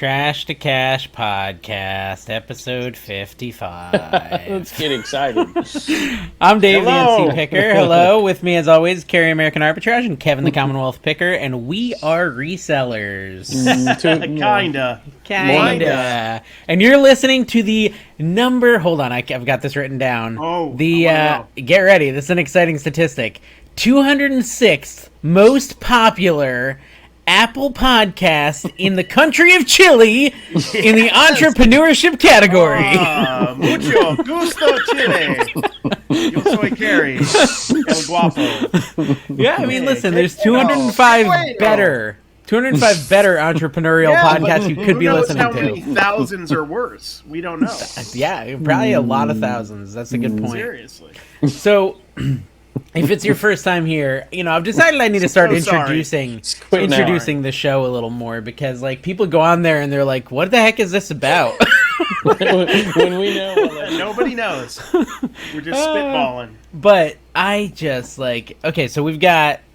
Trash to Cash podcast, episode 55. Let's get excited. I'm Dave, Hello. the NC Picker. Hello. With me, as always, Carrie American Arbitrage and Kevin, the Commonwealth Picker, and we are resellers. Kinda. And you're listening to the number... Hold on, I've got this written down. Get ready. This is an exciting statistic. 206th most popular Apple podcast in the country of Chile in the entrepreneurship category. Mucho gusto, Chile. Yo soy Carrie. El guapo. Yeah, I mean, listen, there's 205 better entrepreneurial podcasts you could be listening how to. many thousands or worse? We don't know. Yeah, probably a lot of thousands. That's a good point. Seriously. So, if it's your first time here, I've decided I need to start introducing the show a little more because, people go on there and they're like, "What the heck is this about?" when we know, nobody knows. We're just spitballing. But I just okay, so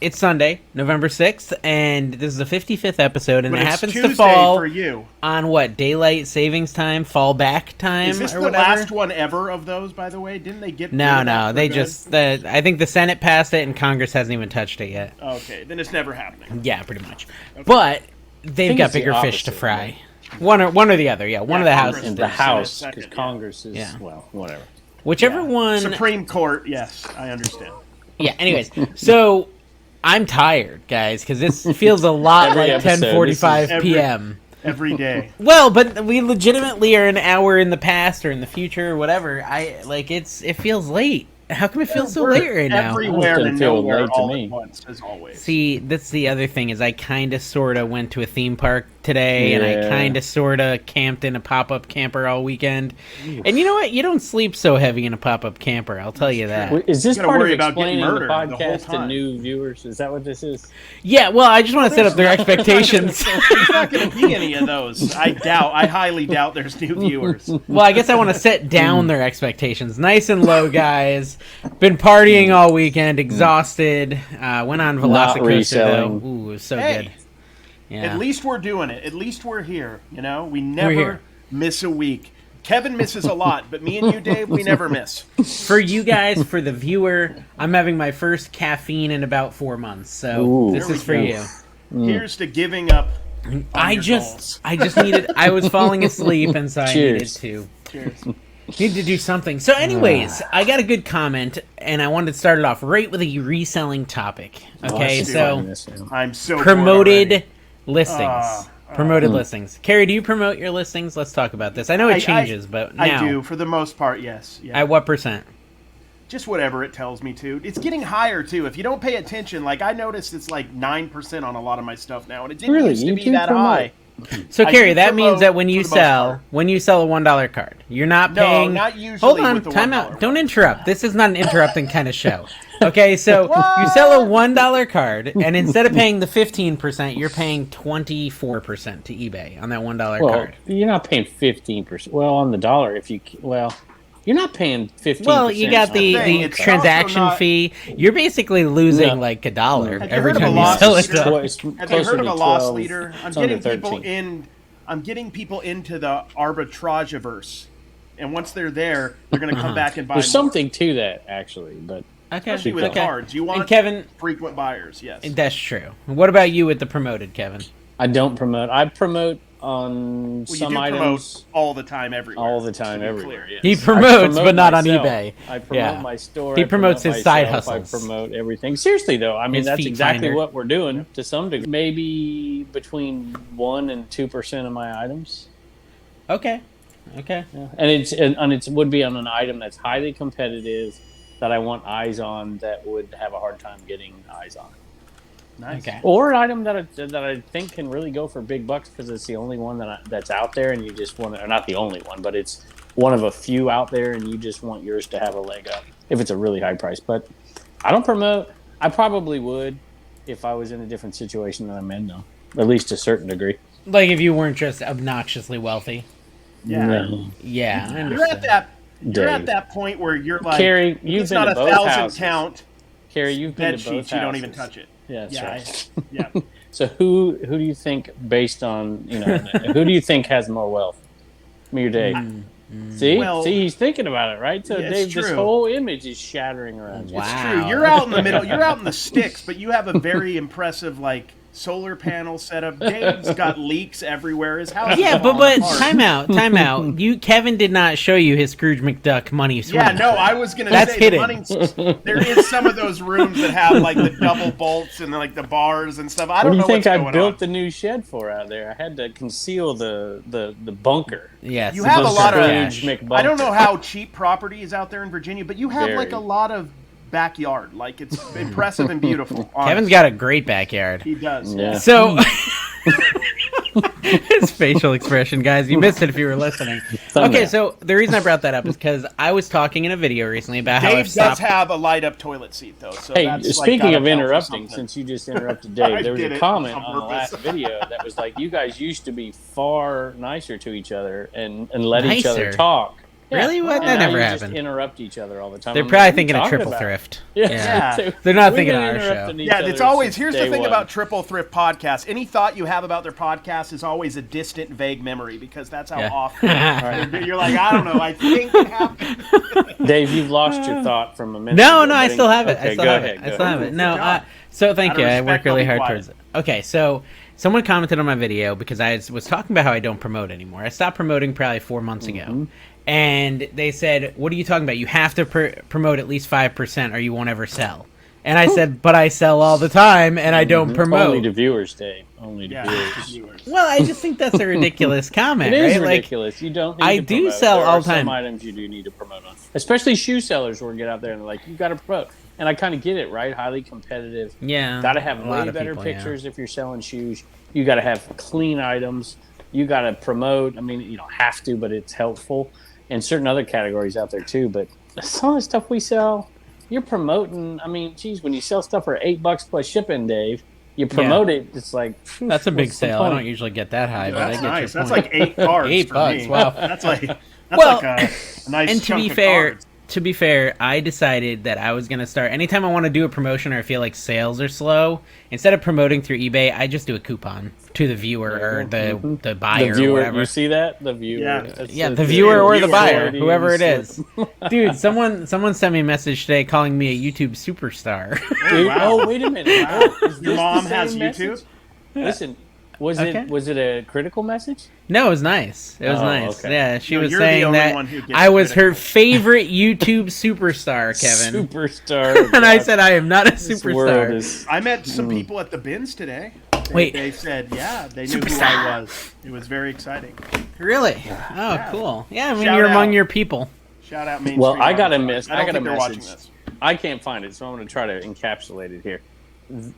it's Sunday, November 6th, and this is the 55th episode, and but it it's happens Tuesday to fall for you. On what, daylight savings time, fall back time, Is this or the whatever? last one ever of those, by the way? Didn't they get No, they just, I think the Senate passed it, and Congress hasn't even touched it yet. Okay, then it's never happening. Yeah, pretty much. Okay. But they've got bigger fish to fry. Right? One or the other, one of the houses. In the House, because Congress is, whatever. Whichever one... Supreme Court, yes, I understand. Yeah, anyways, so I'm tired, guys, because this feels a lot like 10:45 p.m. Every day. Well, but we legitimately are an hour in the past or in the future or whatever. It feels late. How come it feels so late right now? Everywhere and nowhere all at once, as always. See, that's the other thing is I kind of sort of went to a theme park today, and I kind of sort of camped in a pop-up camper all weekend. And you know what? You don't sleep so heavy in a pop-up camper, I'll tell you that. Is this part of explaining the podcast to new viewers? Is that what this is? Yeah, well, I just want to set up their expectations. There's not going to be any of those. I highly doubt there's new viewers. Well, I guess I want to set down their expectations. Nice and low, guys. Been partying all weekend, exhausted. Went on Velocicoaster, though. Ooh, it was so good. Yeah. At least we're doing it. At least we're here. We never miss a week. Kevin misses a lot, but me and you, Dave, we never miss. For you guys, for the viewer, I'm having my first caffeine in about 4 months, so this is for you. Here's to giving up. I just needed. I was falling asleep, and so I needed to. Cheers. Need to do something. So anyways, I got a good comment, and I wanted to start it off right with a reselling topic. Okay, I'm so promoted listings. Promoted listings. Carrie, do you promote your listings? Let's talk about this. I know it changes, but now... I do, for the most part, yes. Yeah. At what percent? Just whatever it tells me to. It's getting higher, too. If you don't pay attention, I noticed it's 9% on a lot of my stuff now, and it didn't used to be that high. So, Carrie, that means that when you sell a $1 card, you're not paying... No, not usually. Hold on, time out. Don't interrupt. This is not an interrupting kind of show. Okay, so you sell a $1 card, and instead of paying the 15%, you're paying 24% to eBay on that $1 card. You're not paying 15%. Well, on the dollar, you're not paying 15%. Well, you got the transaction fee. You're basically losing $1 every time you sell it. Have you heard of a loss leader? I'm getting people into the Arbitrageverse, and once they're there, they're going to come back and buy. There's something to that, actually, but especially with cards, you want frequent buyers. Yes, that's true. What about you with the promoted, Kevin? I don't promote. I promote on some items all the time, everywhere. All the time, everywhere. Yes. He promotes, but not on eBay. I promote my store. He promotes his side hustles. I promote everything. Seriously, though, that's exactly what we're doing to some degree. Maybe between 1% and 2% of my items. Okay. Yeah. And it would be on an item that's highly competitive that I want eyes on that would have a hard time getting eyes on. Nice. Okay. Or an item that I think can really go for big bucks because it's the only one that's out there, and you just want to, or not the only one, but it's one of a few out there, and you just want yours to have a leg up if it's a really high price. But I don't promote. I probably would if I was in a different situation than I'm in, though, at least to a certain degree. Like if you weren't just obnoxiously wealthy. Yeah. No. Yeah, I understand. You're at that point where you're like, Carrie, you've been to both houses. Count. Carrie, you've been to both houses. You don't even touch it. Yeah, that's right. Yeah. So who do you think, based on who do you think has more wealth? Me or Dave? See, he's thinking about it, right? So Dave, this whole image is shattering around you. Wow. It's true. You're out in the middle. You're out in the sticks, but you have a very impressive solar panel setup. Dave's got leaks everywhere. His house. Yeah, but time out. Kevin did not show you his Scrooge McDuck money swing. Yeah, no, I was gonna That's say hidden. There is some of those rooms that have the double bolts and the bars and stuff. I don't know what do you think I built the new shed for out there? I had to conceal the bunker. Yes, you have a lot of. I don't know how cheap property is out there in Virginia, but you have a lot of backyard. It's impressive and beautiful. Honestly. Kevin's got a great backyard. He does. Yeah. So his facial expression, guys, you missed it if you were listening. Okay, so the reason I brought that up is because I was talking in a video recently about how Dave does have a light up toilet seat though. So hey, speaking of interrupting, since you just interrupted Dave, there was a comment on the last video that was like, you guys used to be far nicer to each other and let each other talk. Yeah. Really? What? That never happened. Just interrupt each other all the time. They're probably thinking of Triple Thrift. Yeah. They're not thinking of our show. Yeah, it's always, here's the thing about Triple Thrift podcast. Any thought you have about their podcast is always a distant, vague memory because that's how often you're like, I don't know, I think it happened. Dave, you've lost your thought from a minute ago. No, I still have it. Okay, I still have it. No, so thank you. I work really hard towards it. Okay, so someone commented on my video because I was talking about how I don't promote anymore. I stopped promoting probably 4 months ago. And they said, what are you talking about? You have to promote at least 5% or you won't ever sell. And I said, but I sell all the time and I don't promote. Only to viewers, Dave. Only to viewers. Well, I just think that's a ridiculous comment. It is right? ridiculous. You don't need I to do promote. sell there all are the time. Some items you do need to promote on. Especially shoe sellers who get out there and they're like, you got to promote. And I kind of get it, right? Highly competitive. Yeah. Got to have way better pictures if you're selling shoes. You got to have clean items. You got to promote. I mean, you don't have to, but it's helpful. And certain other categories out there too, but some of the stuff we sell, you're promoting. I mean, geez, when you sell stuff for $8 plus shipping, Dave, you promote it. It's like that's a big sale. I don't usually get that high, but that's I get nice. your That's point. like $8 $8. Me. Wow, that's like a nice. And chunk to be fair, I decided that I was gonna start anytime I want to do a promotion or I feel like sales are slow. Instead of promoting through eBay, I just do a coupon to the viewer or the buyer. The viewer, or whatever. You see that? The viewer. Yeah, the viewer or the buyer, whoever it is. Dude, someone sent me a message today calling me a YouTube superstar. Oh, wait a minute. Wow. Your mom has YouTube? Listen, was it a critical message? No, it was nice. It was nice. Okay. Yeah, she was saying that I was her favorite YouTube superstar, Kevin. Superstar. And I said I am not a superstar. I met some people at the bins today. They said, they knew who I was. It was very exciting. Really? Oh, cool. Yeah, I mean, you're among your people. Shout out Main Well, Street. I got a message. Watching this. I can't find it, so I'm going to try to encapsulate it here.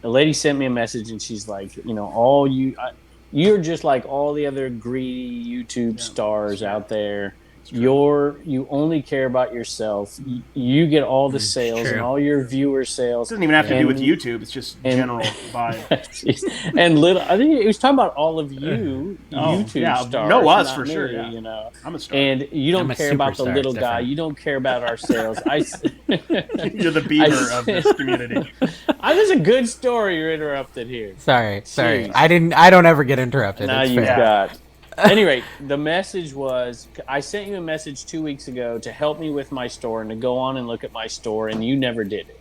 A lady sent me a message, and she's like, you're just like all the other greedy YouTube stars out there. You only care about yourself. You get all the sales and all your viewer sales. It doesn't even have to do with YouTube. It's just general vibe. And I think it was talking about all of you YouTube stars. No, us for me, sure. Yeah. I'm a star. And you don't care about the little guy. You don't care about our sales. You're the Beaver of this community. There's a good story. You're interrupted here. Sorry. I don't ever get interrupted. Now you've got. Anyway, the message was, I sent you a message 2 weeks ago to help me with my store and to go on and look at my store, and you never did it.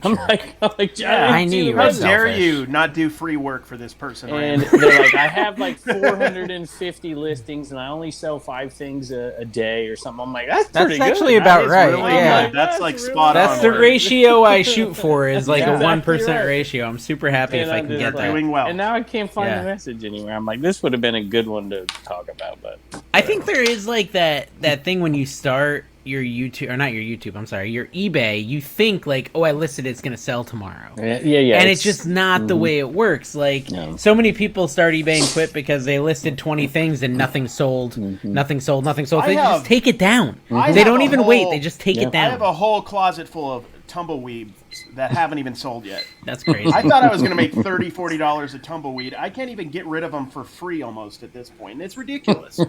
I'm like, I knew you. How dare you not do free work for this person? And they're like, I have like 450 listings, and I only sell 5 things a day or something. I'm like, that's pretty good. That's actually about right. Really that's like really spot on. That's the ratio I shoot for is like a 1% ratio. I'm super happy if I can get that. Doing well. And now I can't find the message anywhere. I'm like, this would have been a good one to talk about, but I think there is like that thing when you start your YouTube, or not your YouTube, I'm sorry, your eBay, you think like, oh, I listed it's going to sell tomorrow. Yeah. And it's just not the way it works. Like, so many people start eBay and quit because they listed 20 things and nothing sold, nothing sold. They just take it down. They don't even wait. They just take it down. I have a whole closet full of tumbleweed that haven't even sold yet. That's crazy. I thought I was going to make $30, $40 a tumbleweed. I can't even get rid of them for free almost at this point. And it's ridiculous.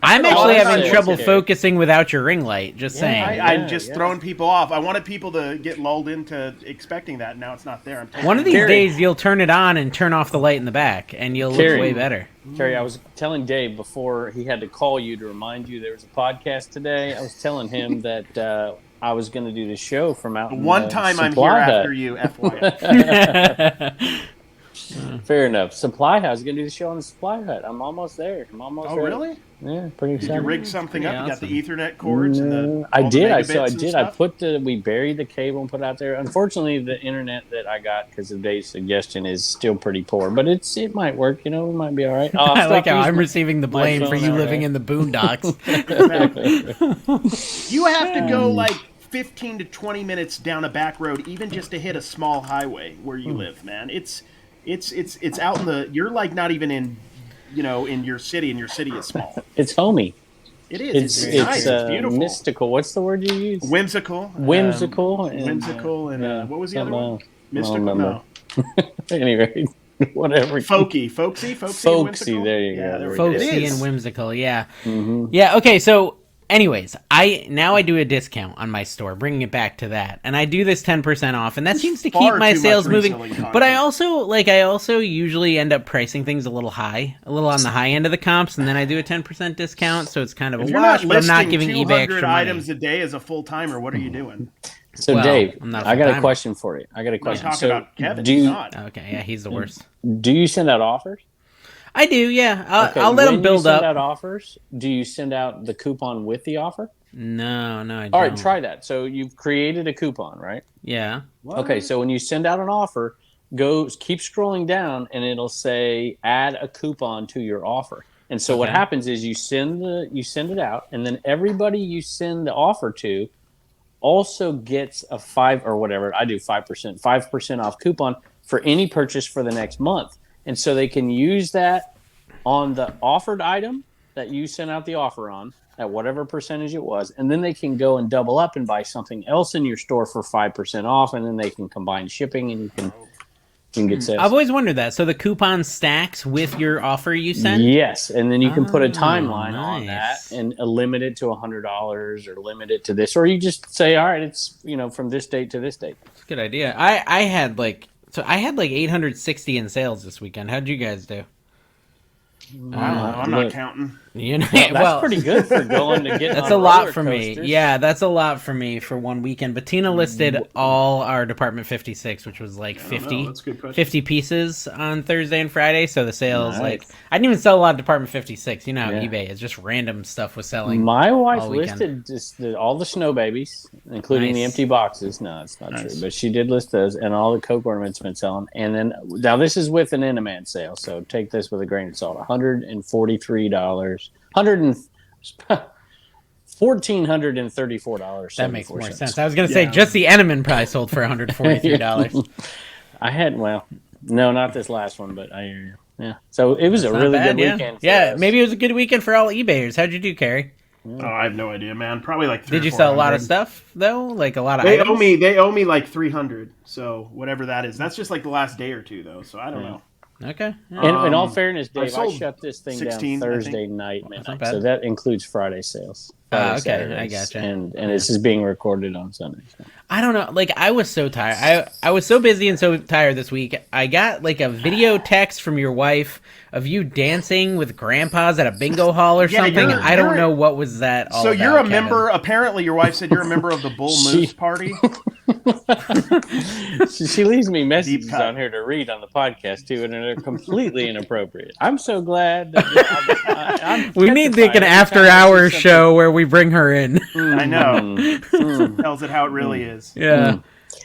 I'm actually having trouble focusing without your ring light, just saying. I'm just throwing people off. I wanted people to get lulled into expecting that. Now it's not there. One of these days, you'll turn it on and turn off the light in the back, and you'll look way better. Terry, I was telling Dave before he had to call you to remind you there was a podcast today. I was telling him that I was going to do the show from out in one time I'm here after you, FYI. Fair enough. Supply Hut. I was going to do the show on the Supply Hut. I'm almost there. Oh, really? Yeah, pretty excited. Did you rig something up? You got the Ethernet cords and the I did. I did. We buried the cable and put it out there. Unfortunately, the internet that I got because of Dave's suggestion is still pretty poor, but it might work. You know, it might be all right. I like how I'm receiving the blame for you living in the boondocks. You have to go like 15 to 20 minutes down a back road, even just to hit a small highway where you live, man. It's out in the. You're like not even in. In your city, and your city is small. It's homey. It is. It's nice. It's beautiful. Mystical. What's the word you use? Whimsical. Whimsical. And what was the other one? Mystical. No. Anyway, whatever. Folksy. Folksy. There you go. Folksy and whimsical. Yeah. Mm-hmm. Yeah. Okay. So. Anyways, I do a discount on my store, bringing it back to that, and I do this 10% off, and that seems to keep my sales moving. But I also usually end up pricing things a little on the high end of the comps, and then I do a 10% discount, so it's kind of a wash. But I'm not giving eBay extra money. Items a day as a full timer. What are you doing? So Dave, I got a question for you. About Kevin. Okay, yeah, he's the worst. Do you send out offers? I do, yeah. I'll let them build up. When you send out offers, do you send out the coupon with the offer? No, I don't. All right, try that. So you've created a coupon, right? Yeah. What? Okay, so when you send out an offer, keep scrolling down, and it'll say add a coupon to your offer. And so what happens is you send it out, and then everybody you send the offer to also gets a 5 or whatever. I do 5% off coupon for any purchase for the next month. And so they can use that on the offered item that you sent out the offer on at whatever percentage it was. And then they can go and double up and buy something else in your store for 5% off. And then they can combine shipping and you can get sales. I've always wondered that. So the coupon stacks with your offer you send? Yes. And then you can put a timeline on that and limit it to $100 or limit it to this. Or you just say, all right, it's from this date to this date. That's a good idea. I had like 860 in sales this weekend. How'd you guys do? I'm not counting. That's pretty good for going to get. That's a lot for me. Yeah, that's a lot for me for one weekend. But Tina listed all our Department 56, which was like 50 pieces on Thursday and Friday. So the sales, I didn't even sell a lot of Department 56. You know how eBay is, just random stuff was selling. My wife listed just all the snow babies, including the empty boxes. No, it's not true, but she did list those, and all the Coke ornaments been selling. And then now this is with an Intimate sale, so take this with a grain of salt. $143. $1,434. That makes more sense. I was going to say just the Eneman probably sold for $143. I had no, not this last one, but I hear you. Yeah. So it was a really good weekend. Yeah, maybe it was a good weekend for all eBayers. How'd you do, Carrie? Oh, I have no idea, man. Probably like 300. Did you sell a lot of stuff though? Like a lot of They items? They owe me like 300. So whatever that is. That's just like the last day or two though. So I don't know. Okay. In all fairness, Dave, I shut this thing 16, down Thursday night midnight, so that includes Friday sales. Okay, Saturdays, I gotcha. And this is being recorded on Sunday. So. I don't know. Like, I was so tired. I was so busy and so tired this week. I got like a video text from your wife of you dancing with grandpas at a bingo hall or something. I don't know what was that all so about, you're a Kevin. member. Apparently, your wife said you're a member of the Bull Moose Party. She leaves me messages on here to read on the podcast too, and they're completely inappropriate. I'm so glad that we need like an after-hours show where we bring her in. I know. Tells it how it really is. Yeah.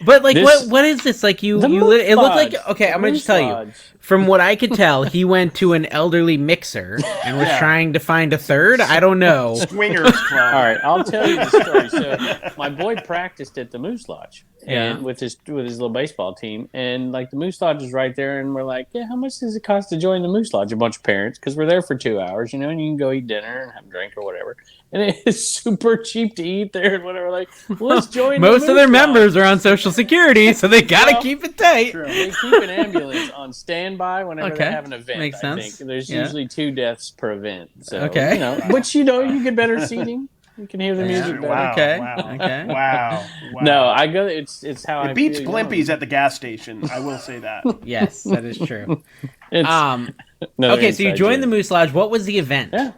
But like, what is this? Like it looked like, okay, I'm going to just tell you. From what I could tell, he went to an elderly mixer and was trying to find a third. I don't know. Swingers Club. All right, I'll tell you the story. So my boy practiced at the Moose Lodge and with his little baseball team. And like the Moose Lodge is right there. And we're like, yeah, how much does it cost to join the Moose Lodge? A bunch of parents, because we're there for 2 hours, and you can go eat dinner and have a drink or whatever. And it's super cheap to eat there and whatever. Like, let's join Most of their members are on social Social Security, so they gotta keep it tight. They keep an ambulance on standby whenever they have an event. Makes sense. I think there's usually 2 deaths per event. So, okay, but you get better seating. You can hear the music better. Wow, okay. Wow. Okay. Wow. No, I go. It's how it beats Blimpies at the gas station. I will say that. Yes, that is true. Okay, so you joined the Moose Lodge. What was the event? Yeah.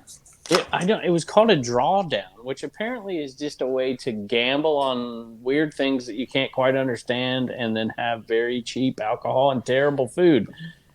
It was called a drawdown, which apparently is just a way to gamble on weird things that you can't quite understand, and then have very cheap alcohol and terrible food,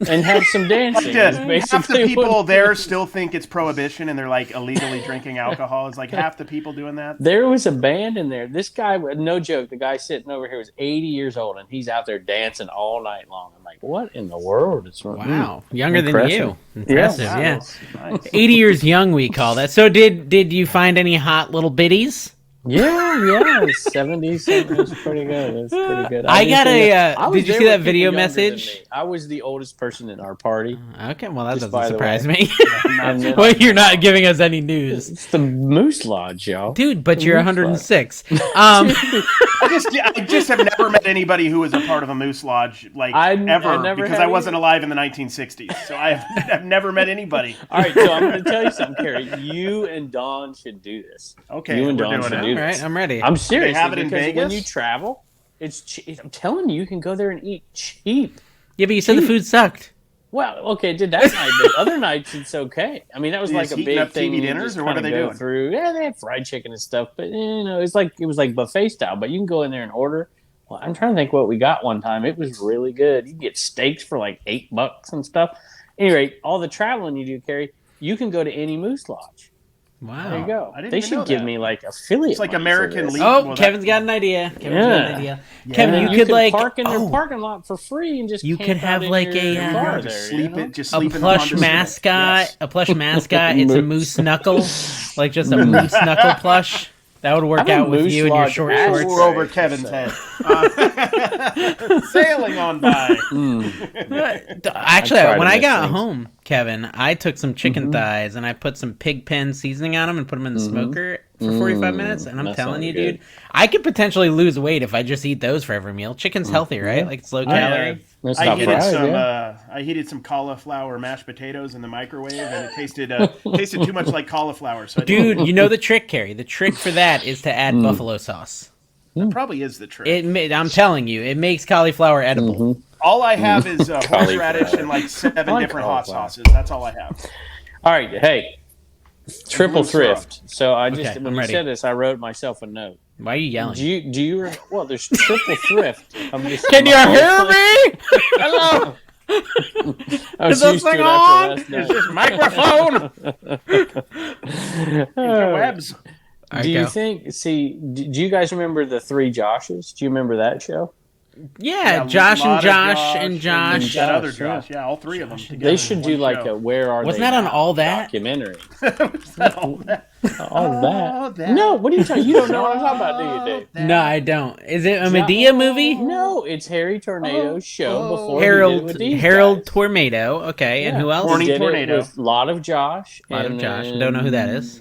and have some dancing. Half the people there still think it's prohibition, and they're like illegally drinking alcohol. It's like half the people doing that. There was a band in there. This guy, no joke, the guy sitting over here was 80 years old, and he's out there dancing all night long. I'm like, what in the world is wrong? Wow, younger than you. Impressive, yeah. Nice. 80 years young, we call that. So did you find any hot little biddies? Yeah, 70s. It's pretty good. It's pretty good. Did you see that video message? I was the oldest person in our party. Okay, well that doesn't surprise me. Then, well, you're not giving us any news. It's the Moose Lodge, y'all. Dude, but you're 106. I just have never met anybody who was a part of a Moose Lodge ever because I wasn't alive in the 1960s. So I've never met anybody. All right, so I'm going to tell you something, Carrie. You and Dawn should do this. Okay, you and Dawn should do this. All right, I'm ready. I'm serious. They have it in because Vegas? when you travel, it's cheap. I'm telling you, you can go there and eat cheap. Yeah, but you said the food sucked. Well, okay, did that night, but other nights it's okay. I mean, that was like a big thing. TV dinners, or what are they doing? Yeah, they have fried chicken and stuff, but it was like buffet style. But you can go in there and order. Well, I'm trying to think what we got one time. It was really good. You can get steaks for like $8 and stuff. Anyway, all the traveling you do, Carrie, you can go to any Moose Lodge. Wow. There you go. They should give me like affiliate. It's like American League. Oh, Kevin's got an idea. Kevin, you could like park in their parking lot for free and just you could have like a plush mascot. A plush mascot. It's a moose knuckle, like just a moose knuckle plush. That would work out with you and your short shorts. We're over Kevin's head. Sailing on by. Actually, when I got home, Kevin, I took some chicken thighs and I put some pig pen seasoning on them and put them in the smoker for 45 minutes. And I'm telling you, dude, I could potentially lose weight if I just eat those for every meal. Chicken's healthy, right? Like it's low calorie. I heated some cauliflower mashed potatoes in the microwave, and it tasted too much like cauliflower. So dude, you know the trick, Carrie. The trick for that is to add buffalo sauce. That probably is the trick. I'm telling you, it makes cauliflower edible. All I have is horseradish and like 7 different hot sauces. That's all I have. All right, hey, triple thrift. So I just when you ready. said this, I wrote myself a note. Why are you yelling? Do you? Well, there's triple thrift. Can you hear me? Hello. Is this thing on? Is this microphone? Interwebs. Do you think? See, do you guys remember the 3 Joshes? Do you remember that show? Yeah, Josh and Josh and Josh. That other Josh. Yeah, all 3 of them together. They should do like a "Where Are They?" Wasn't that on All That documentary? all that? All that? No, what are you talking? You don't know what I'm talking about, do you, Dave? No, I don't. Is it a Medea movie? No, it's Harry Tornado's show before Harold Tornado. Okay, and who else? Horny Tornado. A lot of Josh. Don't know who that is.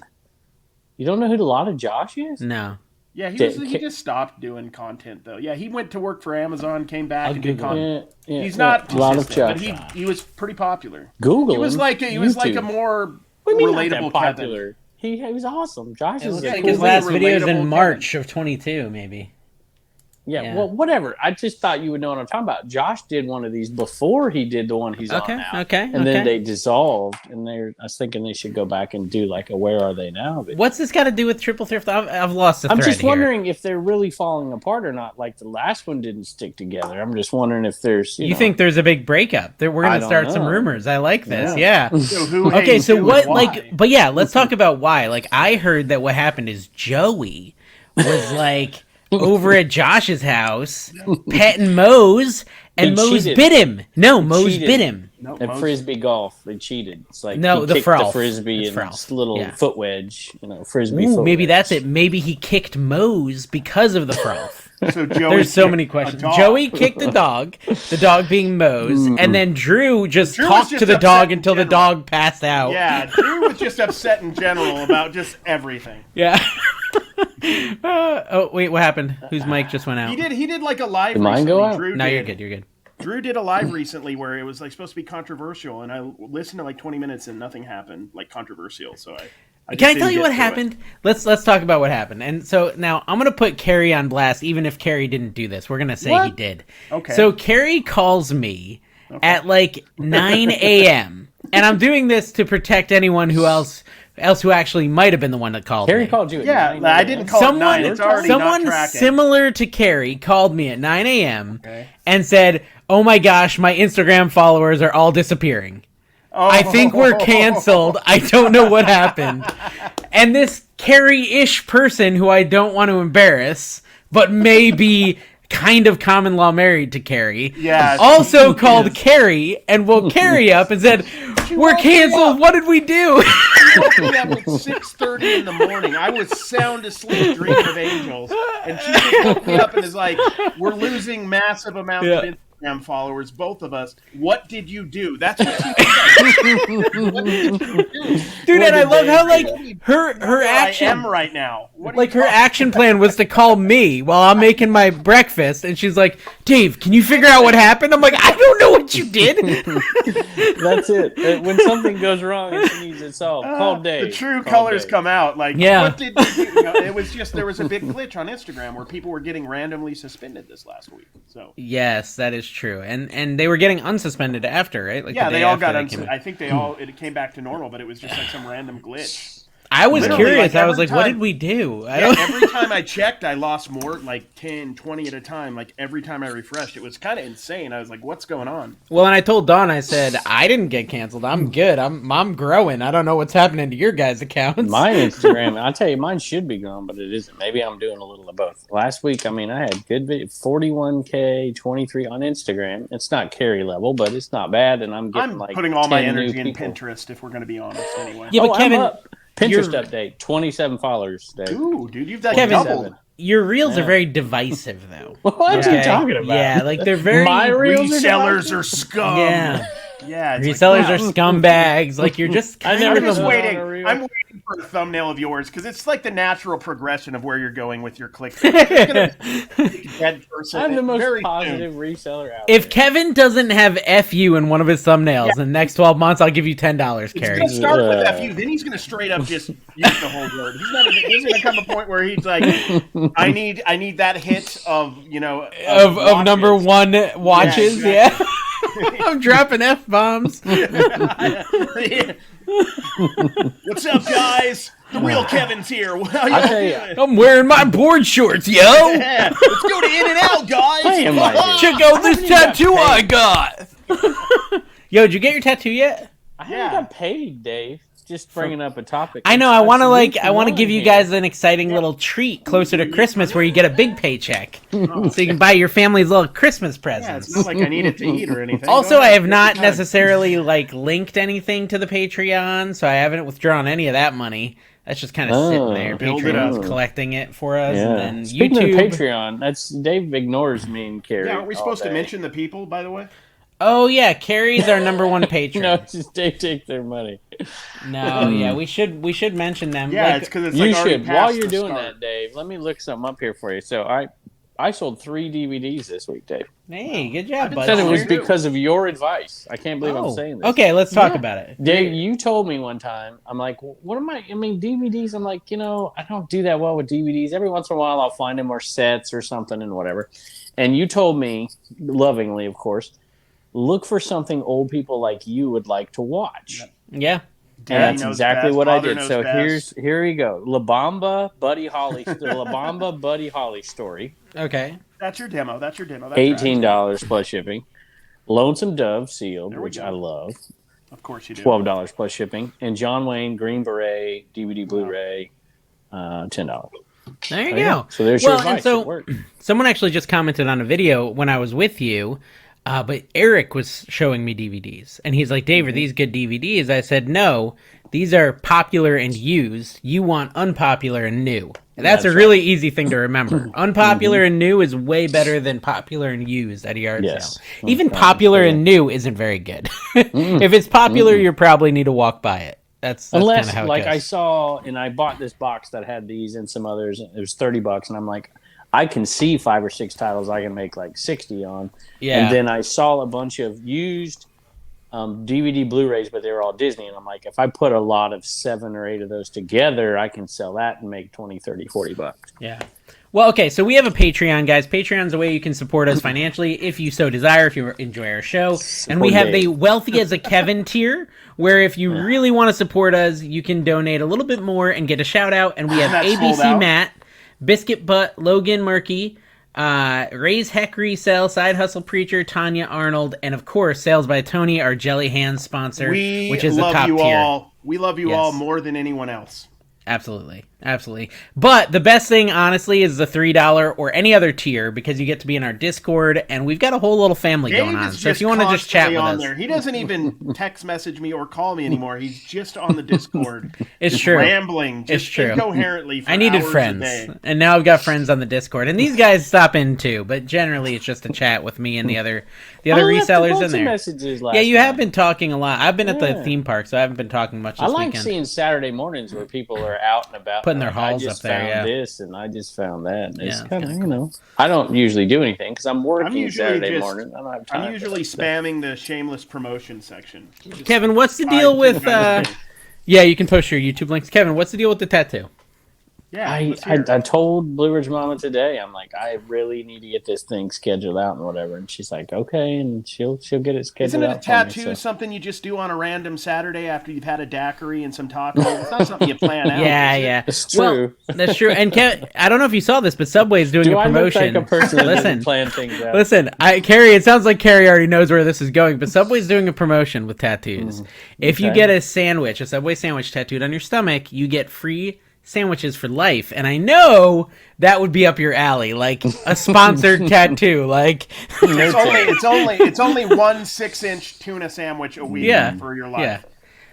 You don't know who a lot of Josh is? No. Yeah, he just stopped doing content though. Yeah, he went to work for Amazon, came back and did content. He's not a lot of Josh, but he was pretty popular. Google. He was like a more relatable popular. He was awesome. Josh is a his last video is in March of 22, maybe. Yeah, well, whatever. I just thought you would know what I'm talking about. Josh did one of these before he did the one he's on now. And then they dissolved, and I was thinking they should go back and do like a Where Are They Now? But what's this got to do with Triple Thrift? I've lost the thread. I'm just wondering if they're really falling apart or not. Like the last one didn't stick together. I'm just wondering if there's. You think there's a big breakup? We're going to start some rumors. I like this. Yeah. So what? Why? Like, but yeah, let's talk about why. Like, I heard that what happened is Joey was like. Over at Josh's house, petting Mose, and Mose bit him. No, Mose bit him. No, At frisbee golf, they cheated. It's like No, he the kicked frolf. the frisbee It's in frolf. this little Yeah. foot wedge. Frisbee. Ooh, foot maybe wedge. that's it. Maybe he kicked Mose because of the frolf. So Joey There's so kicked many a questions. dog. Joey kicked the dog being Mose, and then Drew just Drew was talked just to the upset dog in until the general. dog passed out. Yeah, Drew was just upset in general about just everything. Yeah. Oh wait, what happened? Whose mic just went out? He did like a live Did mine recently. go out? Drew No, did. you're good. You're good. Drew did a live recently where it was like supposed to be controversial, and I listened to like 20 minutes and nothing happened like controversial. So I Can I just tell didn't you get what to happened? Let's talk about what happened. And so now I'm gonna put Carrie on blast, even if Carrie didn't do this. We're gonna say he did. Okay. So Carrie calls me at like 9 a.m. and I'm doing this to protect anyone who actually might have been the one that called Carrie me. called you. At Yeah, 9 I didn't call it 9. It's already not Someone tracking. similar to Carrie called me at 9 a.m. Okay. and said, "Oh my gosh, my Instagram followers are all disappearing. Oh. I think we're canceled. I don't know what happened." And this Carrie-ish person who I don't want to embarrass, but may be kind of common law married to Carrie, Yeah, also she called is. Carrie and woke Carrie up and said, "We're woke me canceled. up. What did we do?" She woke me up at 6:30 in the morning. I was sound asleep, dreaming of angels, and she just woke me up and is like, "We're losing massive amounts of Instagram followers, both of us. What did you do?" That's what she said. What did you do? Dude, and I love how like her Where action. I am right now. What are Like you her talking action plan was to call me while I'm making my breakfast, and she's like, "Dave, can you figure out what happened?" I'm like, "I don't know what you did." That's it. When something goes wrong and she needs it solved, call Dave. The true Call colors Dave. come out. Like, Yeah. what did you do? You know, it was just there was a big glitch on Instagram where people were getting randomly suspended this last week. So Yes, that is true, and they were getting unsuspended after, right? Like yeah, the day they all after got. they came out. I think it came back to normal, but it was just like some random glitch. I was Literally, curious. like, I was every like, "What time- did we do?" I Yeah, don't. every time I checked, I lost more, like 10, 20 at a time. Like every time I refreshed, it was kind of insane. I was like, "What's going on?" Well, and I told Dawn, I said, "I didn't get canceled. I'm good. I'm growing. I don't know what's happening to your guys' accounts." My Instagram, I tell you, mine should be gone, but it isn't. Maybe I'm doing a little of both. Last week, I mean, I had good 41K, 23 on Instagram. It's not Carrie level, but it's not bad, and I'm getting I'm like putting all my 10 new energy in people. Pinterest, if we're going to be honest. Anyway. Yeah, but Oh, Kevin, I'm up. Pinterest you're- update, 27 followers, Dave. Ooh, dude, you've done Kevin, doubled. your reels are Yeah. very divisive, though. What are Okay? you talking about? Yeah, like they're very My reels Resellers are scum. Yeah. Yeah, it's resellers like, are wow. scumbags. Like you're just I kind never of I'm just a, put it waiting. on a reel. I'm waiting for a thumbnail of yours because it's like the natural progression of where you're going with your clickbait. It's gonna be a dead person. I'm the most very positive soon. reseller out If there. Kevin doesn't have "FU" in one of his thumbnails in the next 12 months, I'll give you $10, It's Carrie. gonna start with FU, then he's gonna straight up just use the whole word. He's not even. There's gonna come a point where he's like, I need that hit of Of watches. number one watches, Yeah, yeah. I'm dropping F-bombs. Yeah. What's up, guys? The real Kevin's here. How y'all I tell you, doing? I'm wearing my board shorts, yo. Yeah, let's go to In-N-Out, guys. Hey, am I doing? Check out this haven't even got tattoo I paid. got. Yo, did you get your tattoo yet? I haven't Yeah. got paid, Dave. Just bringing up a topic. I know. I want That's to I want to week give you one guys an exciting little treat closer to Christmas, where you get a big paycheck, so you can buy your family's little Christmas Yeah, presents. it's not like I need it to eat or anything. Also, Go I ahead, have take not your time. necessarily linked anything to the Patreon, so I haven't withdrawn any of that money. That's just kind of sitting there. build it Patreon's up. collecting it for us, Yeah. and then Speaking YouTube. of Patreon, that's Dave ignores me and Carrie. Yeah, aren't we all supposed to day. mention the people, by the way? Oh yeah, Carrie's our number one patron. No, it's just Dave takes their money. No, yeah, we should mention them. Yeah, Like, it's because it's You like already should. past While you're the doing start. that, Dave, let me look something up here for you. So I sold 3 DVDs this week, Dave. hey, good I've job, been bud. Said it Oh, was you do. because of your advice. I can't believe Oh, I'm saying this. okay, let's talk Yeah. about it. Dave, you told me one time, I'm like, what am I mean, DVDs, I'm like, I don't do that well with DVDs. Every once in a while I'll find them or sets or something and whatever. And you told me, lovingly, of course, look for something old people like you would like to watch. Yeah. Daddy And that's knows exactly best, what I father did. knows So best. here we go. La Bamba Buddy Holly, the La Bamba Buddy Holly story. Okay. That's your demo. That's your demo. That's $18 plus shipping. Lonesome Dove sealed, There we which go. I love. right. Of course you do. $12 plus shipping. And John Wayne Green Beret DVD Blu-ray, $10. There you There you go. So there's Well, your and advice. so- It worked. Someone actually just commented on a video when I was with you. But Eric was showing me DVDs, and he's like, Dave, are these good DVDs? I said, no, these are popular and used. You want unpopular and new. And that's a really easy thing to remember. Unpopular and new is way better than popular and used at a yard sale. Even popular and new isn't very good. If it's popular, you probably need to walk by it. That's unless, how it like, goes. I saw, and I bought this box that had these and some others. It was $30, and I'm like, I can see 5 or 6 titles I can make like 60 on. Yeah. And then I saw a bunch of used DVD Blu-rays, but they were all Disney. And I'm like, if I put a lot of 7 or 8 of those together, I can sell that and make 20, 30, $40. Yeah. Well, okay, so we have a Patreon, guys. Patreon's a way you can support us financially if you so desire, if you enjoy our show. And we have the Wealthy as a Kevin tier, where if you really want to support us, you can donate a little bit more and get a shout-out. And we have ABC Matt, Biscuit Butt, Logan Murky, Ray's Heck Resell, Side Hustle Preacher, Tanya Arnold, and of course, Sales by Tony, our Jelly Hands sponsor, which is the top tier. We love you all more than anyone else. Absolutely. Absolutely. But the best thing, honestly, is the $3 or any other tier, because you get to be in our Discord, and we've got a whole little family going on. So if you want to just chat with us. There. He doesn't even text message me or call me anymore. He's just on the Discord. It's true. Rambling. Just it's true. Incoherently for I needed hours friends. a day. And now I've got friends on the Discord. And these guys stop in too, but generally it's just a chat with me and the other resellers in there. Messages yeah, you have been talking a lot. I've been at the theme park, so I haven't been talking much this weekend. I like seeing Saturday mornings where people are out and about. Putting their hauls up there. I found this and I just found that. And it's kind of, I don't usually do anything because I'm working Saturday morning. I don't have time. I'm usually spamming the shameless promotion section. Kevin, what's the deal with... yeah, you can post your YouTube links. Kevin, what's the deal with the tattoo? Yeah, I told Blue Ridge Mama today, I'm like, I really need to get this thing scheduled out and whatever. And she's like, okay, and she'll get it scheduled out. Isn't it a tattoo something you just do on a random Saturday after you've had a daiquiri and some tacos? It's not something you plan out. Yeah. It's true. Well, that's true. And I don't know if you saw this, but Subway's doing a promotion. I look like a person that plan things out? Listen, Carrie, it sounds like Carrie already knows where this is going, but Subway's doing a promotion with tattoos. If you get a Subway sandwich tattooed on your stomach, you get free sandwiches for life, and I know that would be up your alley, like a sponsored tattoo. Like it's only 1 6-inch tuna sandwich a week for your life.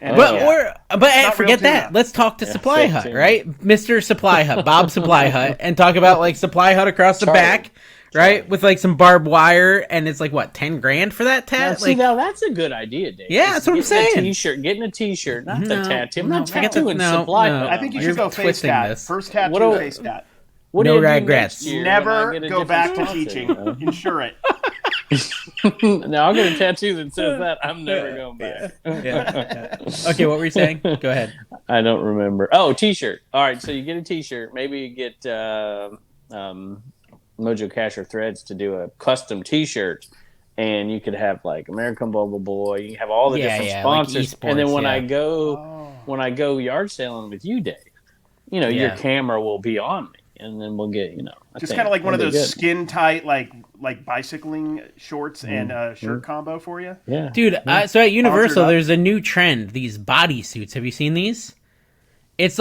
Yeah. But forget that. Let's talk to Supply Hut, right? Mr. Supply Hut, Bob Supply Hut, and talk about like Supply Hut across the back. Right, with like some barbed wire, and it's like what, $10,000 for that tat? Now that's a good idea, Dave. Yeah, that's what I'm saying. Getting a T-shirt, not the tattoo. I'm not tattooing Supply Hut. I think you should go face tat. First tattoo, face tat. No regrets. Never go back to teaching. Insure it. Now I'll get a tattoo that says that. I'm never going back. Okay, what were you saying? Go ahead. I don't remember. Oh, T-shirt. All right, so you get a T-shirt. Maybe you get Mojo Cash or Threads to do a custom T-shirt, and you could have like American Bubble Boy. You have all the different sponsors, like and then when I go yard selling with you, Dave, your camera will be on me, and then we'll get just kind of like one of those skin tight like bicycling shorts and shirt combo for you. Yeah, dude. So at Universal, there's a new trend. These bodysuits. Have you seen these? It's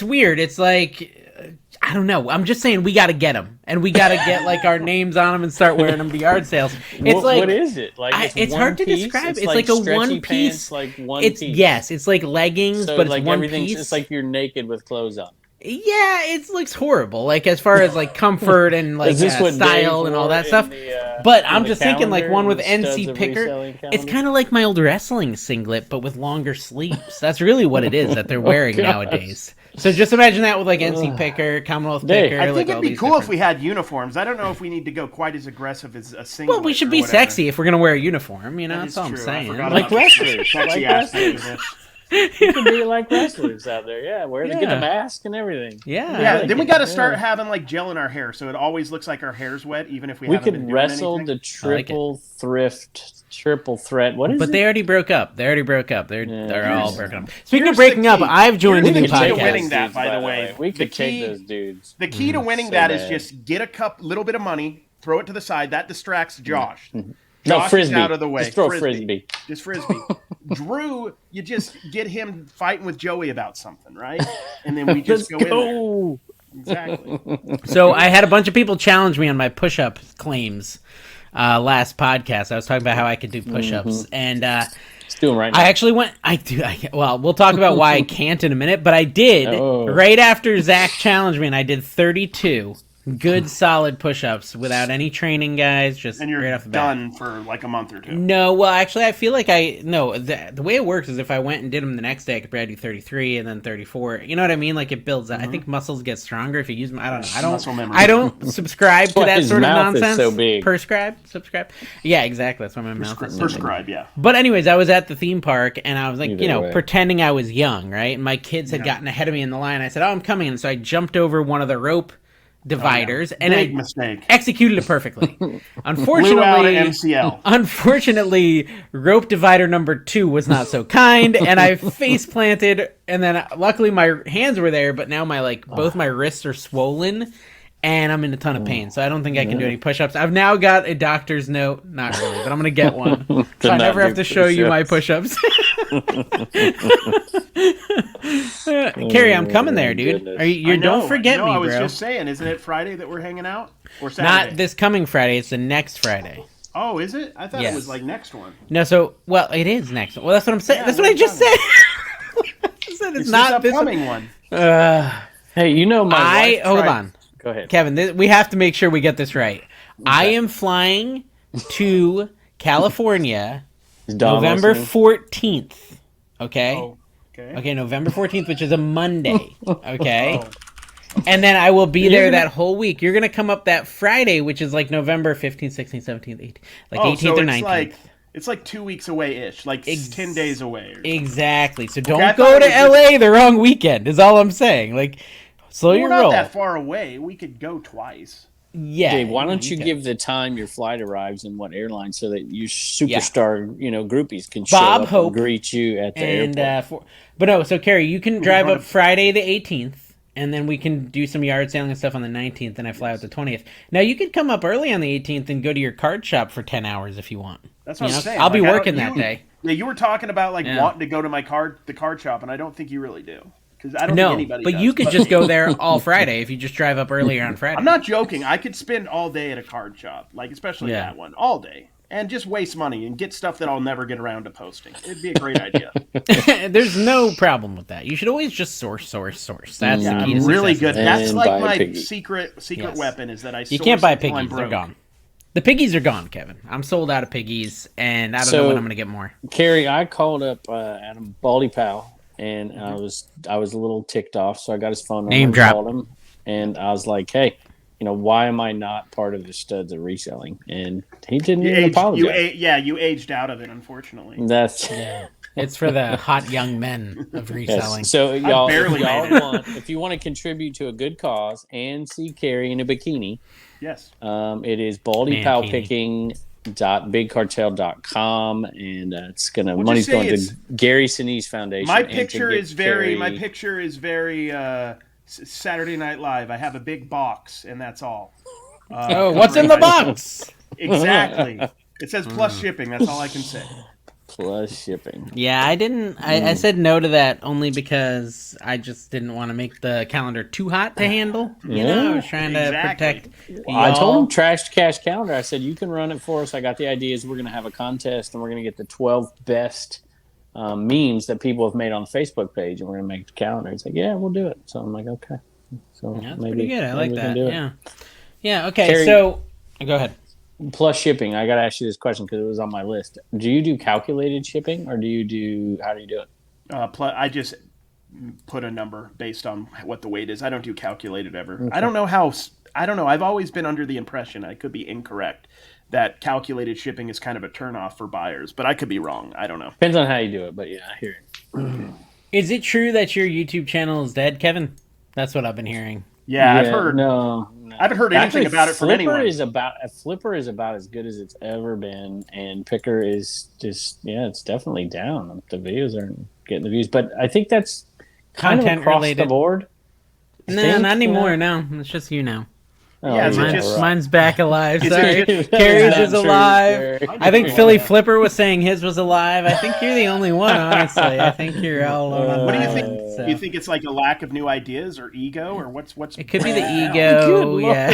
weird. It's like. I don't know. I'm just saying we got to get them, and we got to get like our names on them and start wearing them to yard sales. It's what is it? Like it's hard to describe. It's like a one piece. Piece. Yes, it's like leggings, but it's like one piece. It's like you're naked with clothes on. Yeah, it looks horrible. Like as far as like comfort and like style and all that stuff. But I'm just thinking like one with NC Picker. It's kind of like my old wrestling singlet, but with longer sleeves. That's really what it is that they're wearing nowadays. So just imagine that with like NC Picker, Commonwealth Picker. I think it'd be cool if we had uniforms. I don't know if we need to go quite as aggressive as a singlet. Well, we should be sexy if we're gonna wear a uniform. That's all I'm saying. Like wrestlers, You can be like wrestlers out there, get the mask and everything. Yeah. Then we got to start having like gel in our hair, so it always looks like our hair's wet, even if we haven't been doing wrestle anything. the triple threat. What is but it? They already broke up. They're all broken up. Speaking of breaking up, I've joined a new podcast. Winning that, by the way, we could take those dudes. The key to winning that is just get a little bit of money, throw it to the side. That distracts Josh. Josh frisbee. Is out of the way. Just throw frisbee. Just frisbee. Drew, you just get him fighting with Joey about something, right? And then we just go in there. Exactly. So I had a bunch of people challenge me on my push-up claims last podcast. I was talking about how I could do push-ups, and Just do them right now. I actually went. Well, we'll talk about why I can't in a minute, but I did right after Zach challenged me, and I did 32 good solid push-ups without any training, guys. Just and you're right off the bat. done for like a month or two. No, well, actually, I feel like the way it works is if I went and did them the next day, I could probably do 33 and then 34. You know what I mean? Like it builds. I think muscles get stronger if you use them. I don't know. I don't subscribe to that sort of nonsense. So big. Subscribe. Yeah, exactly. That's why my mouth is so prescribe. Yeah. But anyways, I was at the theme park and I was like, pretending I was young, right? And my kids had gotten ahead of me in the line. I said, "Oh, I'm coming," and so I jumped over one of the rope dividers and I executed it perfectly. Unfortunately, rope divider number 2 was not so kind, and I face planted. And then luckily my hands were there, but now both my wrists are swollen, and I'm in a ton of pain. So I don't think I can do any push-ups. I've now got a doctor's note, not really, but I'm gonna get one, so I never have to show you my push-ups. Carrie, I'm coming there, dude. Don't forget me, bro. I was just saying, isn't it Friday that we're hanging out? Or Saturday? Not this coming Friday. It's the next Friday. Oh, is it? I thought it was like next one. No, it is next one. Well, that's what I'm saying. Yeah, that's what I just said. I said it's not this upcoming one. Hey, my hold on. Go ahead, Kevin. We have to make sure we get this right. Okay. I am flying to California November 14th. Okay. Oh, okay, November 14th, which is a Monday. Okay. And then I will be there that whole week. You're going to come up that Friday, which is like November 15th, 16th, 17th, 18th. Like 18th or 19th. It's like 2 weeks away-ish. Like 10 days away. Exactly. So don't go to LA the wrong weekend is all I'm saying. Like, slow your roll. We're not that far away. We could go twice. Yeah. Dave, why don't you give the time your flight arrives and what airline so that you superstar, groupies can show Bob up Hope and greet you at the airport. But no, so Carrie, you can drive up Friday the 18th, and then we can do some yard sailing and stuff on the 19th, and I fly out the 20th. Now, you could come up early on the 18th and go to your card shop for 10 hours if you want. That's what I'm saying. I'll be working that day. Yeah, you were talking about wanting to go to the card shop, and I don't think you really do. Because I don't think anybody does. You could just go there all Friday if you just drive up earlier on Friday. I'm not joking. I could spend all day at a card shop, especially that one, all day, and just waste money and get stuff that I'll never get around to posting. It'd be a great idea. There's no problem with that. You should always just source. That's the key to really success. good. That's like my secret weapon is that I source. You can't buy piggies. They're gone. The piggies are gone, Kevin. I'm sold out of piggies, and I don't know when I'm going to get more. Carrie, I called up Adam Baldy Pal. And I was a little ticked off, so I got his phone number and called him. And I was like, hey, why am I not part of the studs of reselling? And he didn't even apologize. You aged out of it, unfortunately. It's for the hot young men of reselling. Yes. So if you want to contribute to a good cause and see Carrie in a bikini, yes, it is baldypalpicking.bigcartel.com, and it's money's going to Gary Sinise Foundation. My picture is very Saturday Night Live. I have a big box, and that's all. What's in the box? Exactly. It says plus shipping. That's all I can say. Plus shipping. Yeah, I didn't. I said no to that only because I just didn't want to make the calendar too hot to handle. I was trying to protect. I told him trash cash calendar. I said you can run it for us. I got the ideas. We're going to have a contest, and we're going to get the 12 best memes that people have made on the Facebook page, and we're going to make the calendar. He's like, yeah, we'll do it. So I'm like, okay. So that's maybe pretty good. I like that. Yeah. Yeah. Okay. Carrie, so go ahead. Plus shipping. I got to ask you this question because it was on my list. Do you do calculated shipping, or how do you do it? I just put a number based on what the weight is. I don't do calculated ever. Okay. I don't know. I've always been under the impression, I could be incorrect, that calculated shipping is kind of a turnoff for buyers, but I could be wrong. I don't know. Depends on how you do it, but yeah, I hear it. Is it true that your YouTube channel is dead, Kevin? That's what I've been hearing. Yeah, I've heard. No. I haven't heard anything about it from anyone. Flipper is about as good as it's ever been, and Picker is just it's definitely down. The videos aren't getting the views, but I think that's kind of across the board. No, not anymore. No, it's just you now. Oh, mine's back alive. Sorry, Carrie's is alive. I think Philly Flipper was saying his was alive. I think you're the only one, honestly. I think you're all alone. What do you think? So. Do you think it's like a lack of new ideas or ego, or what's? It could be the ego. Yeah.